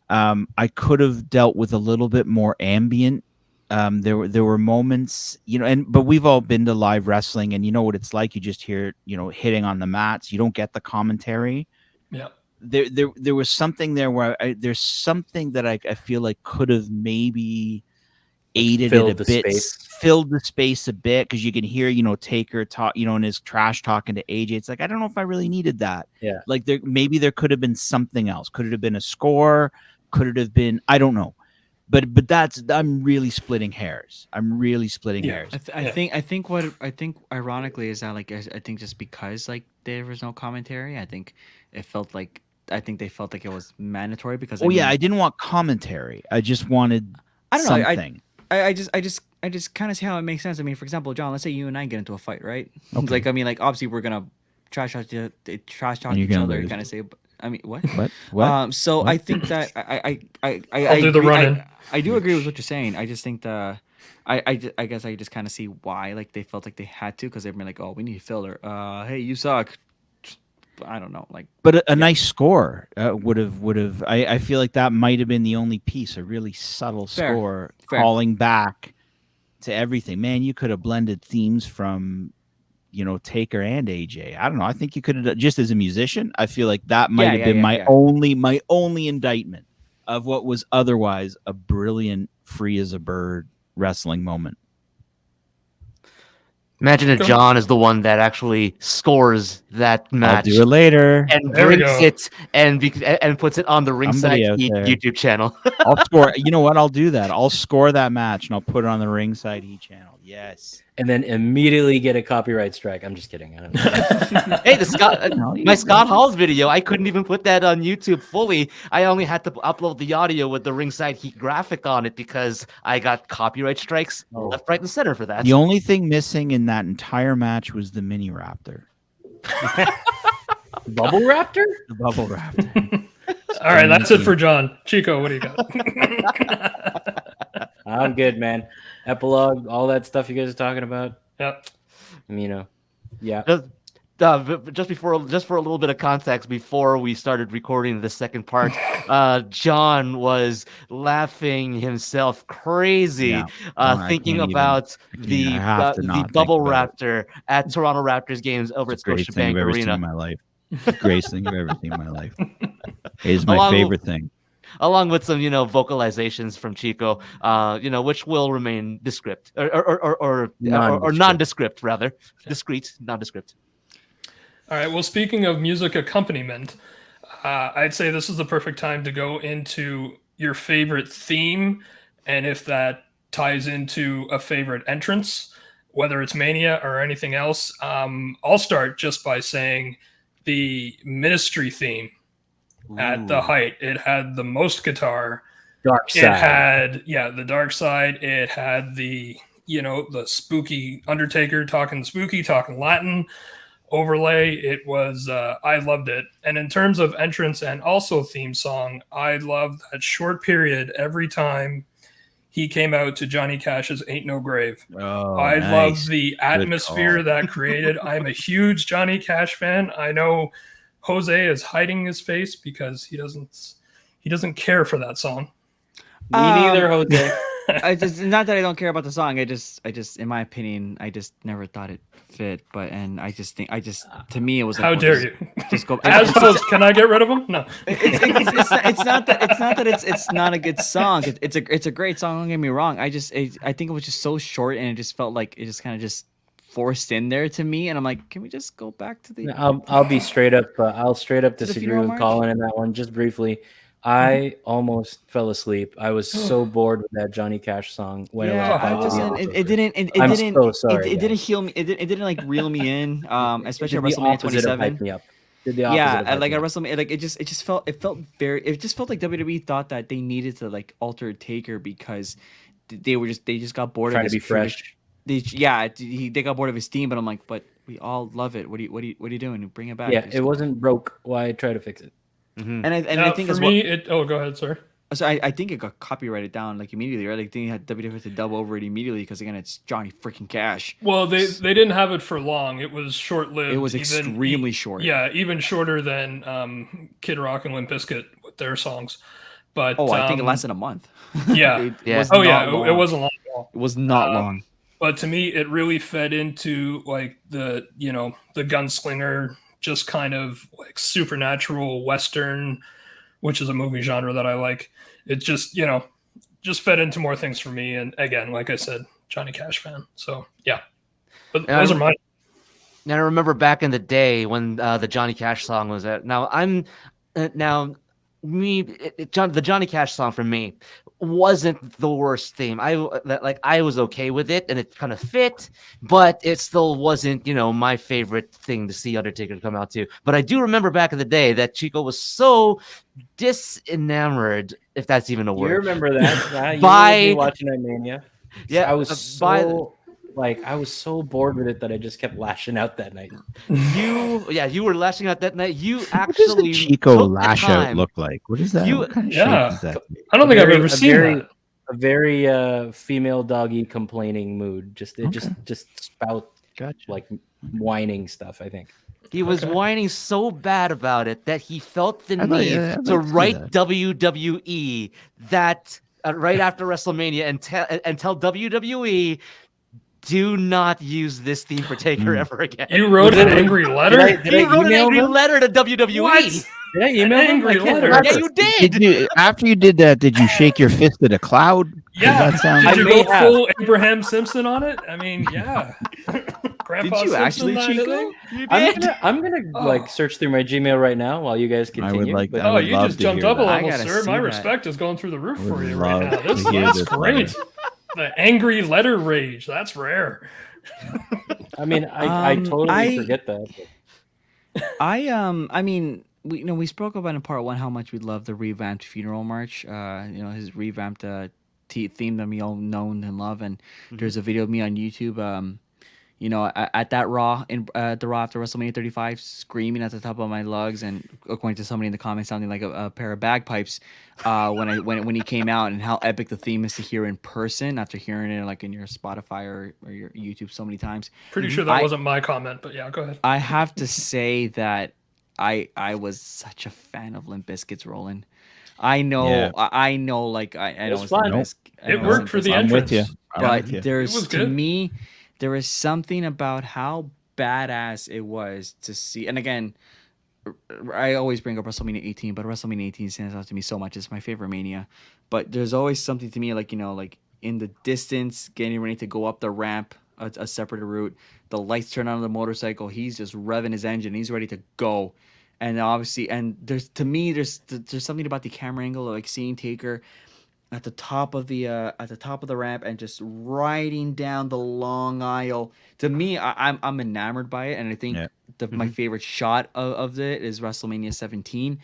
I could have dealt with a little bit more ambient. There were moments, but we've all been to live wrestling, and you know what it's like. You just hear, hitting on the mats. You don't get the commentary. Yeah. There was something there where there's something that I feel like could have maybe aided it a bit, filled the space a bit, because you can hear Taker talk, in his trash talking to AJ. It's like, I don't know if I really needed that. Yeah, like maybe there could have been something else. Could it have been a score? Could it have been, I don't know, but I'm really splitting hairs. Hairs. I think ironically is that, like, I think just because like there was no commentary, I think they felt like it was mandatory, because I didn't want commentary. I just wanted something. I just kind of see how it makes sense. I mean, for example, John, let's say you and I get into a fight, right? Okay. It's like, I mean, like, obviously we're gonna trash talk each other, kind of say. I mean, what? What? So what? I think that I'll do the run-in. I do agree with what you're saying. I just think I guess I just kind of see why, like, they felt like they had to, because they've been like, oh, we need filler. Hey, you suck. I don't know, like, but a nice score would have. I feel like that might have been the only piece, a really subtle score calling back to everything. Man, you could have blended themes from Taker and AJ. I don't know. I think you could have, just as a musician, I feel like that might have been my only indictment of what was otherwise a brilliant Free as a Bird wrestling moment. Imagine if John is the one that actually scores that match. I'll do it later and brings it and puts it on the Ringside Heat YouTube channel. I'll score. You know what? I'll do that. I'll score that match and I'll put it on the Ringside Heat channel. Yes. And then immediately get a copyright strike. I'm just kidding. I don't know. Hey, my Scott Hall's video, I couldn't even put that on YouTube fully. I only had to upload the audio with the Ringside Heat graphic on it because I got copyright strikes left, right, and center for that. The only thing missing in that entire match was the mini raptor. Bubble Raptor? The bubble raptor. All right, that's it for John. Chico, what do you got? I'm good, man. Epilogue, all that stuff you guys are talking about. Yep. Yeah. Just for a little bit of context, before we started recording the second part, John was laughing himself crazy, thinking about the Bubble Raptor at Toronto Raptors games over at Scotiabank Arena. In my life. The greatest thing I've ever seen in my life. It is my Along- favorite thing. Along with some, vocalizations from Chico, which will remain descript or nondescript rather, discreet, nondescript. All right. Well, speaking of music accompaniment, I'd say this is the perfect time to go into your favorite theme, and if that ties into a favorite entrance, whether it's Mania or anything else. I'll start just by saying the Ministry theme. At the height, it had the most guitar. Dark Side. It had the Dark Side. It had the the spooky Undertaker talking Latin overlay. It was I loved it. And in terms of entrance and also theme song, I loved that short period every time he came out to Johnny Cash's "Ain't No Grave." I love the atmosphere that created. I'm a huge Johnny Cash fan. I know Jose is hiding his face because he doesn't care for that song. Me neither, Jose. Not that I don't care about the song. I just, in my opinion, I just never thought it fit. But to me, it was. How dare you? Just go. As opposed, can I get rid of him? No. It's not that it's not a good song. It's a great song. Don't get me wrong. I think it was just so short, and it just felt like it just kind of just forced in there to me, and I'm like, can we just go back to the? I'll be straight up. I'll straight up the disagree funeral with march? Colin in that one. Just briefly, I almost fell asleep. I was so bored with that Johnny Cash song when it was about to be over. I'm so sorry, It didn't heal me. It didn't like reel me in. Especially at Did the WrestleMania opposite of 27. hype me up. Did the opposite of hype like me at up. WrestleMania, like it just felt like WWE thought that they needed to like alter Taker because they just got bored Trying of to his be fresh. They got bored of his theme, but I'm like, but we all love it. What are you doing? Bring it back. Yeah, it wasn't broke. Why try to fix it? And I think for as me, well, go ahead, sir. so I think it got copyrighted down like immediately, right? Like they had WWE to dub over it immediately because again, it's Johnny freaking Cash. Well, they didn't have it for long. It was short-lived. It was extremely short. Yeah, even shorter than Kid Rock and Limp Bizkit with their songs. But I think it lasted a month. Yeah. Yeah. Was Oh not yeah, long. it wasn't long at all. It was not long. But to me, it really fed into like the gunslinger, just kind of like supernatural Western, which is a movie genre that I like. It just fed into more things for me. And again, like I said, Johnny Cash fan. So yeah, but those are mine. Now I remember back in the day when the Johnny Cash song was out. Now the Johnny Cash song for me wasn't the worst theme. I was okay with it and it kind of fit, but it still wasn't, my favorite thing to see Undertaker come out to. But I do remember back in the day that Chico was so disenamored, if that's even a word. You remember that? Yeah, you By- were watching that Mania. Yeah, I was I was so bored with it that I just kept lashing out that night. You were lashing out that night. You What does actually the Chico took the lash out time. look like? What is that? You- What kind of Yeah. shape is that? I don't think I've ever seen that. A very female doggy complaining mood. Just spout Gotcha. like whining stuff. I think. He was whining so bad about it that he felt the I'd like- need I'd to like to see write that. WWE that right after WrestleMania and tell WWE, do not use this theme for Taker ever again. You wrote an angry letter. Did I He wrote an email angry them? letter to WWE. What? Did I email them? angry I can't letter. remember. Yeah, you did. Did you, after you did that, did you shake your fist at a cloud? Yeah. Does that sound Did you may go have. full Abraham Simpson on it? I mean, yeah. Grandpa Did you actually, Simpson, Chico? You I'm did. gonna like search through my Gmail right now while you guys continue. like but- that. I Oh, would you love just to jumped hear up a that. level, I gotta sir. see My that. respect is going through the roof I would for you right love now. to That's hear this great. letter. The angry letter rage. That's rare. I mean, I totally I- forget that. I mean, we spoke about in part one how much we love the revamped funeral march. His revamped theme that we all know and love, and there's a video of me on YouTube. At that Raw the Raw after WrestleMania 35, screaming at the top of my lungs, and according to somebody in the comments, sounding like a pair of bagpipes when he came out, and how epic the theme is to hear in person after hearing it like in your Spotify or your YouTube so many times. Pretty sure that wasn't my comment, but yeah, go ahead. I have to say that I was such a fan of Limp Bizkit's Rollin'. I know, Yeah. I know, like I know was it's fun. Limp Bizkit- I It know worked it's for Limp the Bizkit, I'm with entrance. you. I'm but with you. there's It was to good. me, there is something about how badass it was to see. And again, I always bring up WrestleMania 18, but WrestleMania 18 stands out to me so much. It's my favorite Mania. But there's always something to me, like, like in the distance, getting ready to go up the ramp, a separate route. The lights turn on the motorcycle. He's just revving his engine. He's ready to go. And obviously, and there's something about the camera angle, like seeing Taker at the top of the ramp and just riding down the long aisle. To me, I'm enamored by it, and I think my favorite shot of it is WrestleMania 17,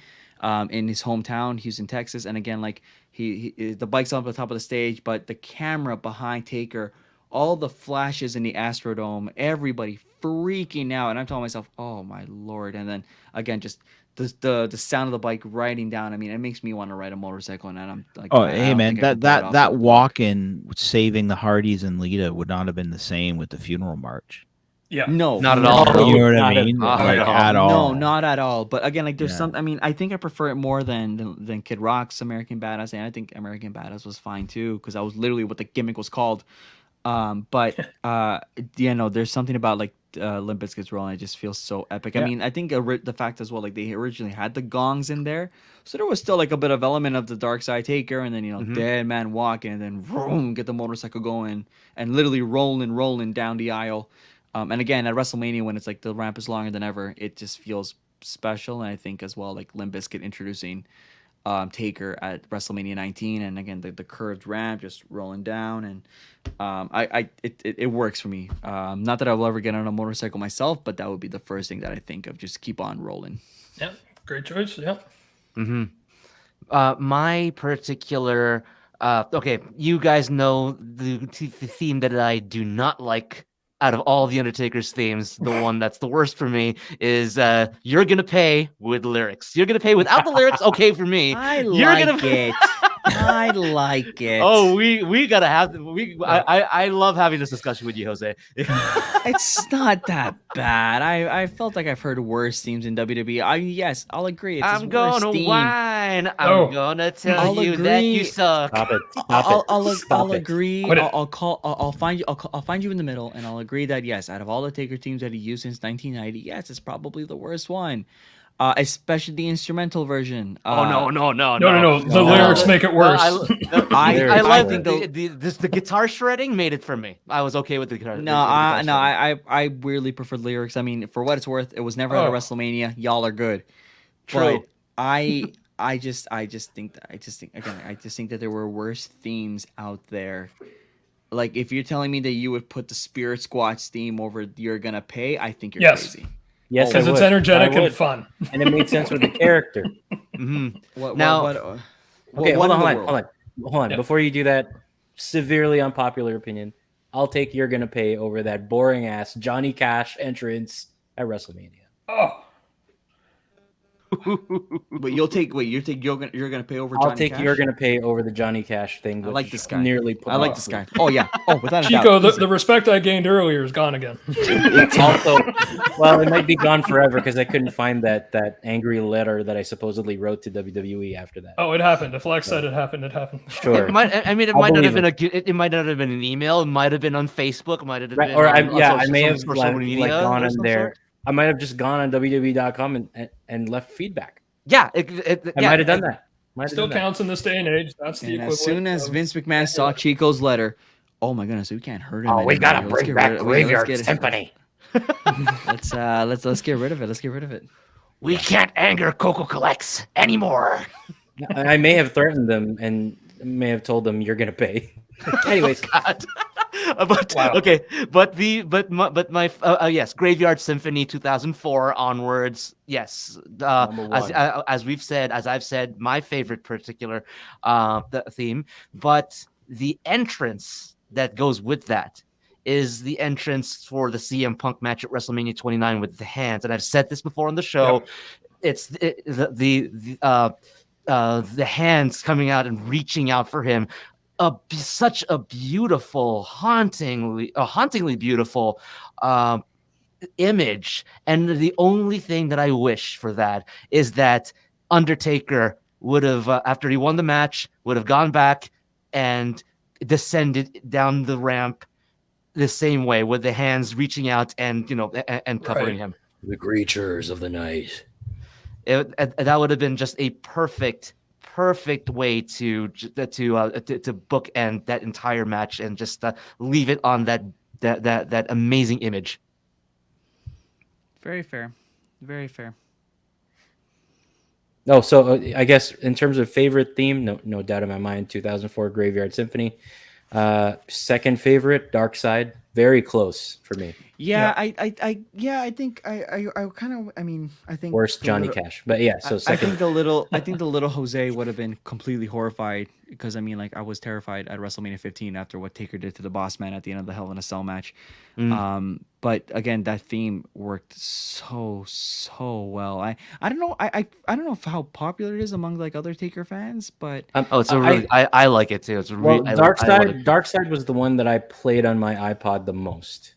in his hometown, Houston, Texas. And again, like he the bike's on the top of the stage, but the camera behind Taker, all the flashes in the Astrodome, everybody freaking out, and I'm telling myself, oh my Lord. And then again, just the sound of the bike riding down. I mean, it makes me want to ride a motorcycle, and I'm like, oh, I hey don't man, think I could pull it off that with walk in saving the Hardys and Lita would not have been the same with the funeral march. Yeah. No, Not at all. You know what I Not at mean? all. Like Not at all. No, not at all. But again, like there's Yeah. some. I mean, I think I prefer it more than Kid Rock's American Badass, and I think American Badass was fine too, because that was literally what the gimmick was called. But no, there's something about like Limp Bizkit's role, and it just feels so epic. I Yeah. mean, I think the fact as well, like they originally had the gongs in there, so there was still like a bit of element of the Dark Side Taker, and then Dead Man Walking, and then vroom, get the motorcycle going, and literally rolling down the aisle. And again, at WrestleMania, when it's like the ramp is longer than ever, it just feels special. And I think as well, like Limp Bizkit introducing Taker at WrestleMania 19, and again the curved ramp just rolling down, and it works for me. Not that I will ever get on a motorcycle myself, but that would be the first thing that I think of. Just keep on rolling. Yeah. Great choice. Yeah. My particular, okay, you guys know the theme that I do not like out of all the Undertaker's themes. The one that's the worst for me is "You're Gonna Pay" with lyrics. You're gonna pay without the lyrics. Okay for me. You're gonna it. I like it. Oh, we gotta have I love having this discussion with you, Jose. It's not that bad. I felt like I've heard worse themes in WWE. Yes, I'll agree. It's his I'm worst gonna theme. whine. Oh. I'm gonna tell I'll you that you agree. suck. Stop it. Stop it. Stop I'll it. agree. Quit it. I'll find you. I'll find you in the middle, and I'll agree that yes, out of all the Taker teams that he used since 1990, yes, it's probably the worst one. Especially the instrumental version. Oh no. No. The lyrics make it worse. I like think the guitar shredding made it for me. I was okay with the guitar. I weirdly prefer lyrics. I mean, for what it's worth, it was never at a Oh. WrestleMania. Y'all are good. True. But I just think that there were worse themes out there. Like if you're telling me that you would put the Spirit Squatch theme over "You're Gonna Pay," I think you're Yes. crazy. Yes, Because I it's would. energetic I and would. fun. And it made sense with the character. Now- Okay, what hold in the on. world? Hold on. Yeah. Before you do that, severely unpopular opinion. I'll take "You're Gonna Pay" over that boring ass Johnny Cash entrance at WrestleMania. Oh. But you're gonna pay over. I'll Johnny take Cash? "You're Gonna Pay" over the Johnny Cash thing. I like which this guy. Nearly put I like me this off. guy. Oh yeah. Oh, without a Chico, doubt. the respect I gained earlier is gone again. Also, well, it might be gone forever because I couldn't find that angry letter that I supposedly wrote to WWE after that. Oh, it happened. If Lex said it happened, it happened. Sure. It might I'll not have believe been it might not have been an email. It might have been on Facebook. It might have Right, been or on I may have social media gone or on some there. sort. I might have just gone on WWE.com and left feedback. Yeah, I might have done that. Might have Still done that. counts in this day and age. That's the And equivalent. as soon as of- Vince McMahon saw Chico's letter, oh my goodness, we can't hurt him. Oh, we anymore. gotta Let's bring get back rid of- Graveyard let's get it- Symphony. Let's get rid of it. Let's get rid of it. we can't anger Coco Collects anymore. I may have threatened them and may have told them "You're gonna pay." Anyways, God. But Wow. okay, my yes, Graveyard Symphony 2004 onwards. Yes, Number one. as I've said, my favorite particular the theme. But the entrance that goes with that is the entrance for the CM Punk match at WrestleMania 29 with the hands. And I've said this before on the show. It's the hands coming out and reaching out for him. Such a beautiful, hauntingly beautiful image. And the only thing that I wish for that is that Undertaker would have, after he won the match, would have gone back and descended down the ramp the same way, with the hands reaching out and and covering him. the creatures of the night. That would have been just a perfect way to bookend that entire match and just leave it on that amazing image. Very fair. Very fair. Oh, so I guess in terms of favorite theme, no doubt in my mind, 2004 Graveyard Symphony. Second favorite, Dark Side, very close for me. Yeah, I think I kind of, I mean, I think Worst Johnny Cash, but yeah. So I second, think the little Jose would have been completely horrified because I mean, like, I was terrified at WrestleMania 15 after what Taker did to the Boss Man at the end of the Hell in a Cell match. But again, that theme worked so well. I don't know, I don't know how popular it is among like other Taker fans, but I like it too. It's well, really Dark Side was the one that I played on my iPod the most.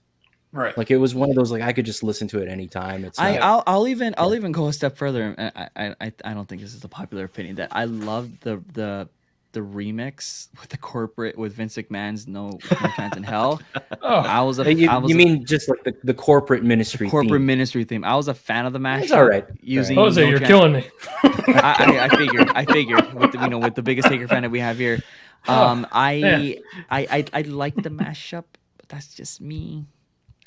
Right. Like it was one of those, like I could just listen to it anytime. It's not, I'll even go a step further. I don't think this is a popular opinion that I love the remix with the corporate with Vince McMahon's No Chance in Hell. you mean just like the corporate ministry theme. Ministry theme. I was a fan of the match. It's all right. Using Jose, No you're Chance- killing me. I figured with with the biggest Taker fan that we have here. I like the mashup, but that's just me.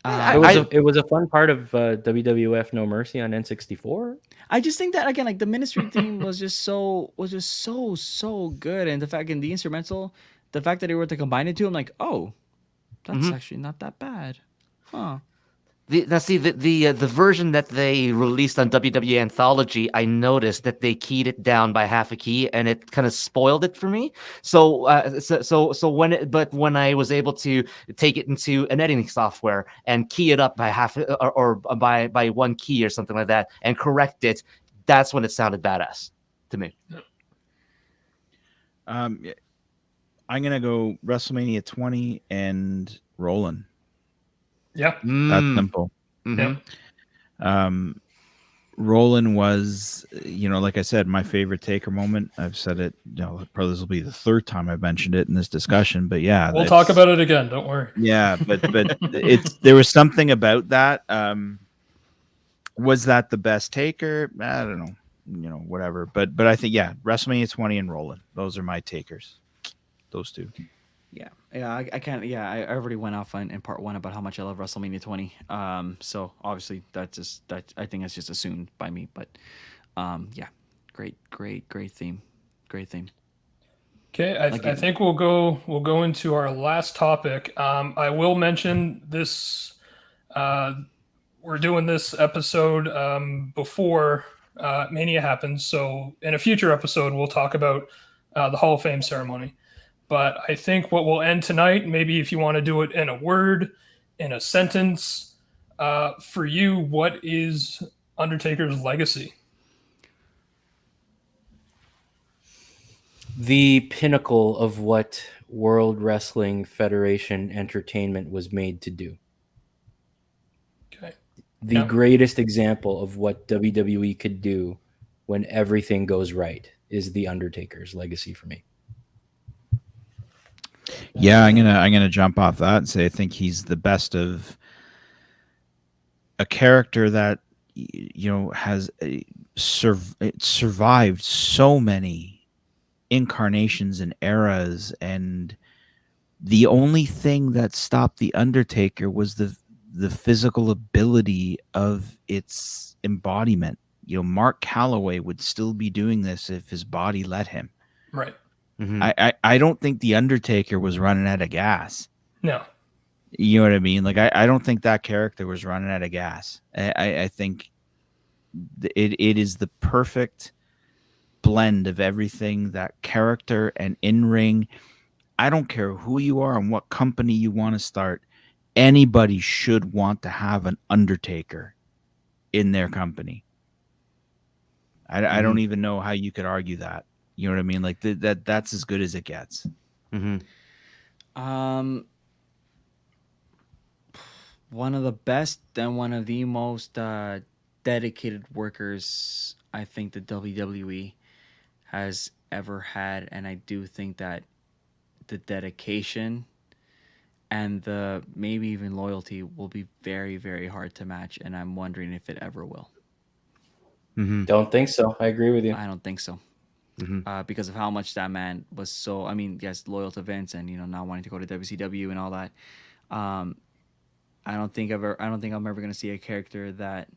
It was a fun part of WWF No Mercy on N64. I just think that again, like the ministry theme was just so good, and the fact in the instrumental, the fact that they were to combine it too, I'm like, oh, that's actually not that bad, huh? The version that they released on WWE Anthology, I noticed that they keyed it down by half a key, and it kind of spoiled it for me. So when I was able to take it into an editing software and key it up by half or by one key or something like that and correct it, that's when it sounded badass to me. I'm gonna go WrestleMania 20 and Rollin'. Yeah. That's simple. Yeah. Roland was, like I said, my favorite Taker moment. I've said it, probably this will be the third time I've mentioned it in this discussion, but yeah. We'll talk about it again. Don't worry. Yeah, but there was something about that. Was that the best Taker? I don't know, whatever. But I think, yeah, WrestleMania 20 and Roland. Those are my Takers. Those two. Yeah, I can't. Yeah, I already went off in part one about how much I love WrestleMania 20. So obviously that I think that's just assumed by me. But yeah, great theme, great theme. Okay, I think we'll go into our last topic. I will mention this. We're doing this episode before Mania happens, so in a future episode we'll talk about the Hall of Fame ceremony. But I think what we'll end tonight, maybe if you want to do it in a word, in a sentence, for you, what is Undertaker's legacy? The pinnacle of what World Wrestling Federation Entertainment was made to do. Okay. The greatest example of what WWE could do when everything goes right is the Undertaker's legacy for me. Yeah, I'm gonna jump off that and say I think he's the best of a character that has survived so many incarnations and eras, and the only thing that stopped the Undertaker was the physical ability of its embodiment. Mark Calaway would still be doing this if his body let him. Right. Mm-hmm. I don't think the Undertaker was running out of gas. No. You know what I mean? Like I don't think that character was running out of gas. I think it is the perfect blend of everything, that character and in-ring. I don't care who you are and what company you want to start. Anybody should want to have an Undertaker in their company. I don't even know how you could argue that. You know what I mean? Like that's as good as it gets. Mm-hmm. One of the best and one of the most dedicated workers I think the WWE has ever had, and I do think that the dedication and the maybe even loyalty will be very, very hard to match, and I'm wondering if it ever will. Don't think so. I agree with you. I don't think so. Mhm. Because of how much that man was so. I mean, yes, loyal to Vince and not wanting to go to WCW and all that. I don't think I'm ever gonna see a character that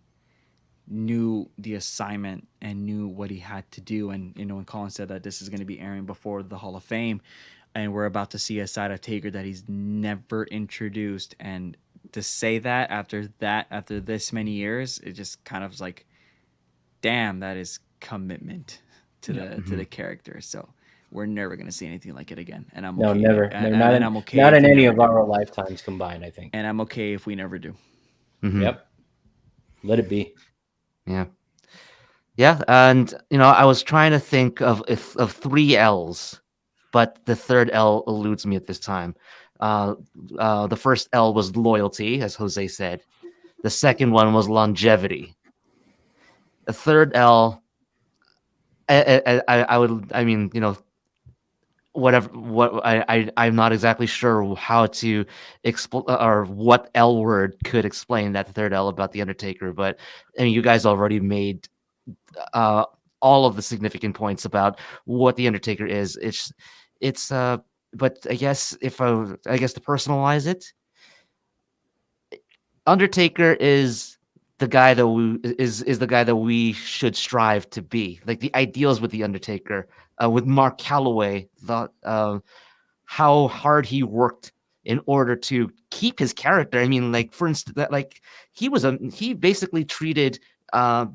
knew the assignment and knew what he had to do. And when Colin said that this is going to be airing before the Hall of Fame, and we're about to see a side of Taker that he's never introduced, and to say that after this many years, it just kind of was like, damn, that is commitment to the character. So we're never going to see anything like it again, and I'm okay. Never. And I'm okay. Not if in we any never of do. our lifetimes combined, I think. And I'm okay if we never do. Yep. Let it be. Yeah, and I was trying to think of three L's, but the third L eludes me at this time. The first L was loyalty, as Jose said. The second one was longevity. The third L, I'm not exactly sure how to explain or what L word could explain that third L about the Undertaker, but you guys already made all of the significant points about what the Undertaker is. But I guess to personalize it, Undertaker is the guy that we should strive to be. Like the ideals with the Undertaker, with Mark Calaway, how hard he worked in order to keep his character. I mean, like for instance, he basically treated what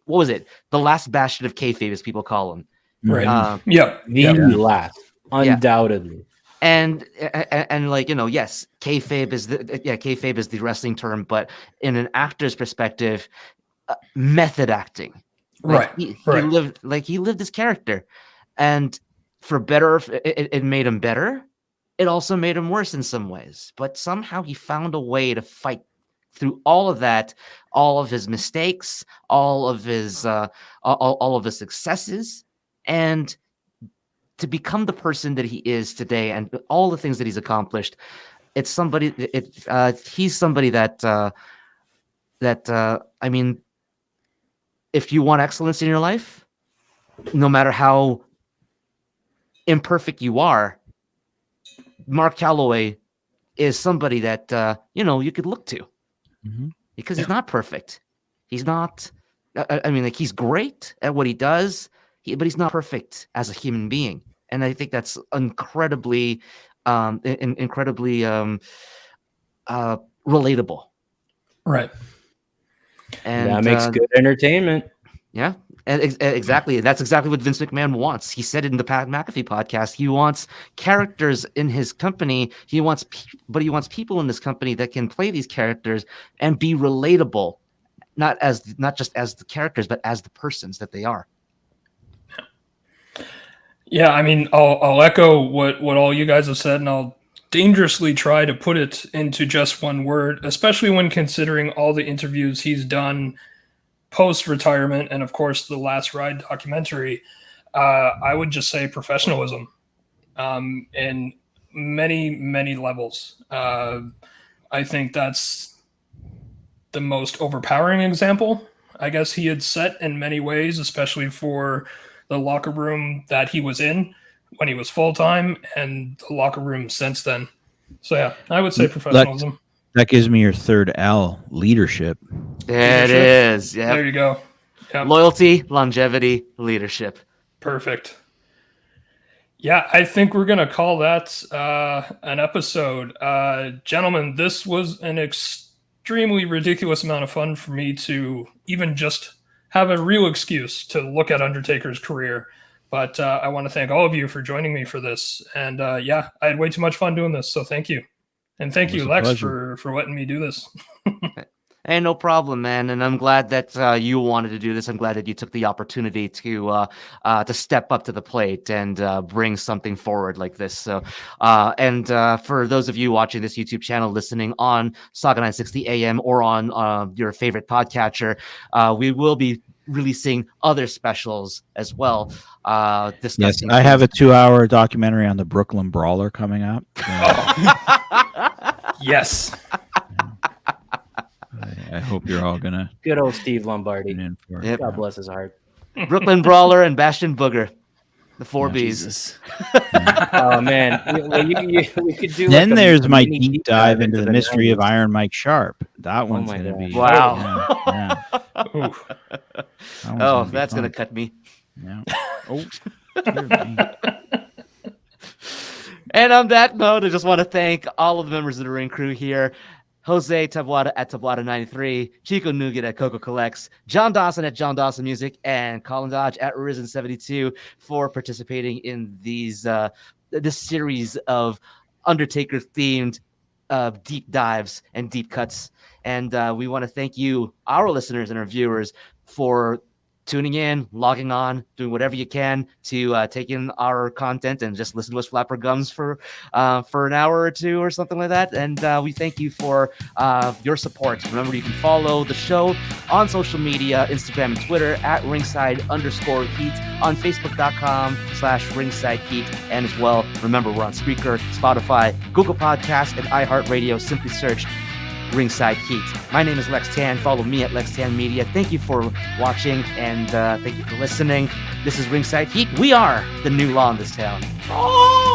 was it? The last bastion of kayfabe, as people call him. Right. The last, undoubtedly. And yes, kayfabe is the wrestling term, but in an actor's perspective, method acting. He lived his character, and for better, it made him better. It also made him worse in some ways, but somehow he found a way to fight through all of that, all of his mistakes, all of his successes, and to become the person that he is today, and all the things that he's accomplished. He's somebody that I mean, if you want excellence in your life, no matter how imperfect you are, Mark Calaway is somebody that you could look to. Because he's not perfect. He's not. He's great at what he does, but he's not perfect as a human being. And I think that's incredibly relatable. Right. And that makes good entertainment. Yeah, exactly. That's exactly what Vince McMahon wants. He said it in the Pat McAfee podcast. He wants characters in his company. He wants people in this company that can play these characters and be relatable, not just as the characters, but as the persons that they are. Yeah, I mean, I'll echo what all you guys have said, and I'll dangerously try to put it into just one word, especially when considering all the interviews he's done post-retirement, and of course the Last Ride documentary. I would just say professionalism in many levels. I think that's the most overpowering example I guess he had set in many ways, especially for the locker room that he was in when he was full-time and the locker room since then. So yeah, I would say professionalism. That gives me your third L, leadership. There it is. Yeah. There you go. Yep. Loyalty, longevity, leadership. Perfect. Yeah, I think we're going to call that an episode. Gentlemen, this was an extremely ridiculous amount of fun for me to even just have a real excuse to look at Undertaker's career. But I want to thank all of you for joining me for this. And yeah, I had way too much fun doing this, so thank you. And thank you, Lex, for letting me do this. Hey, no problem, man. And I'm glad that you wanted to do this. I'm glad that you took the opportunity to step up to the plate and bring something forward like this. So, and for those of you watching this YouTube channel, listening on Saga 960 AM or on your favorite podcatcher, we will be releasing other specials as well. Yes, I have a 2-hour documentary on the Brooklyn Brawler coming up. Yes. I hope you're all gonna Good old Steve Lombardi. tune in for it. Yep. God bless his heart. Brooklyn Brawler and Bastion Booger. The four Yeah. Bs. Jesus. Oh man, we could do. Then like there's a my mini deep dive into the mystery of 90s. Iron Mike Sharp. That one's my gonna gosh. be Wow. Yeah, Oof. that one's Oh, gonna be that's fun. gonna cut me. Yeah. Oh, dear me. And on that note, I just want to thank all of the members of the ring crew here. Jose Taboada at Taboada93, Chico Nuguid at Coco Collects, John Dawson at John Dawson Music, and Colin Dodge at Risen72 for participating in this series of Undertaker themed deep dives and deep cuts. And we want to thank you, our listeners and our viewers, for tuning in, logging on, doing whatever you can to take in our content and just listen to us flap our gums for an hour or two or something like that. And we thank you for your support. Remember, you can follow the show on social media, Instagram and Twitter at ringside_heat, on facebook.com/ringside heat. And as well, remember, we're on Spreaker, Spotify, Google Podcasts, and iHeartRadio. Simply search Ringside Heat. My name is Lex Tan. Follow me at Lex Tan Media. Thank you for watching and thank you for listening. This is Ringside Heat. We are the new law in this town. Oh!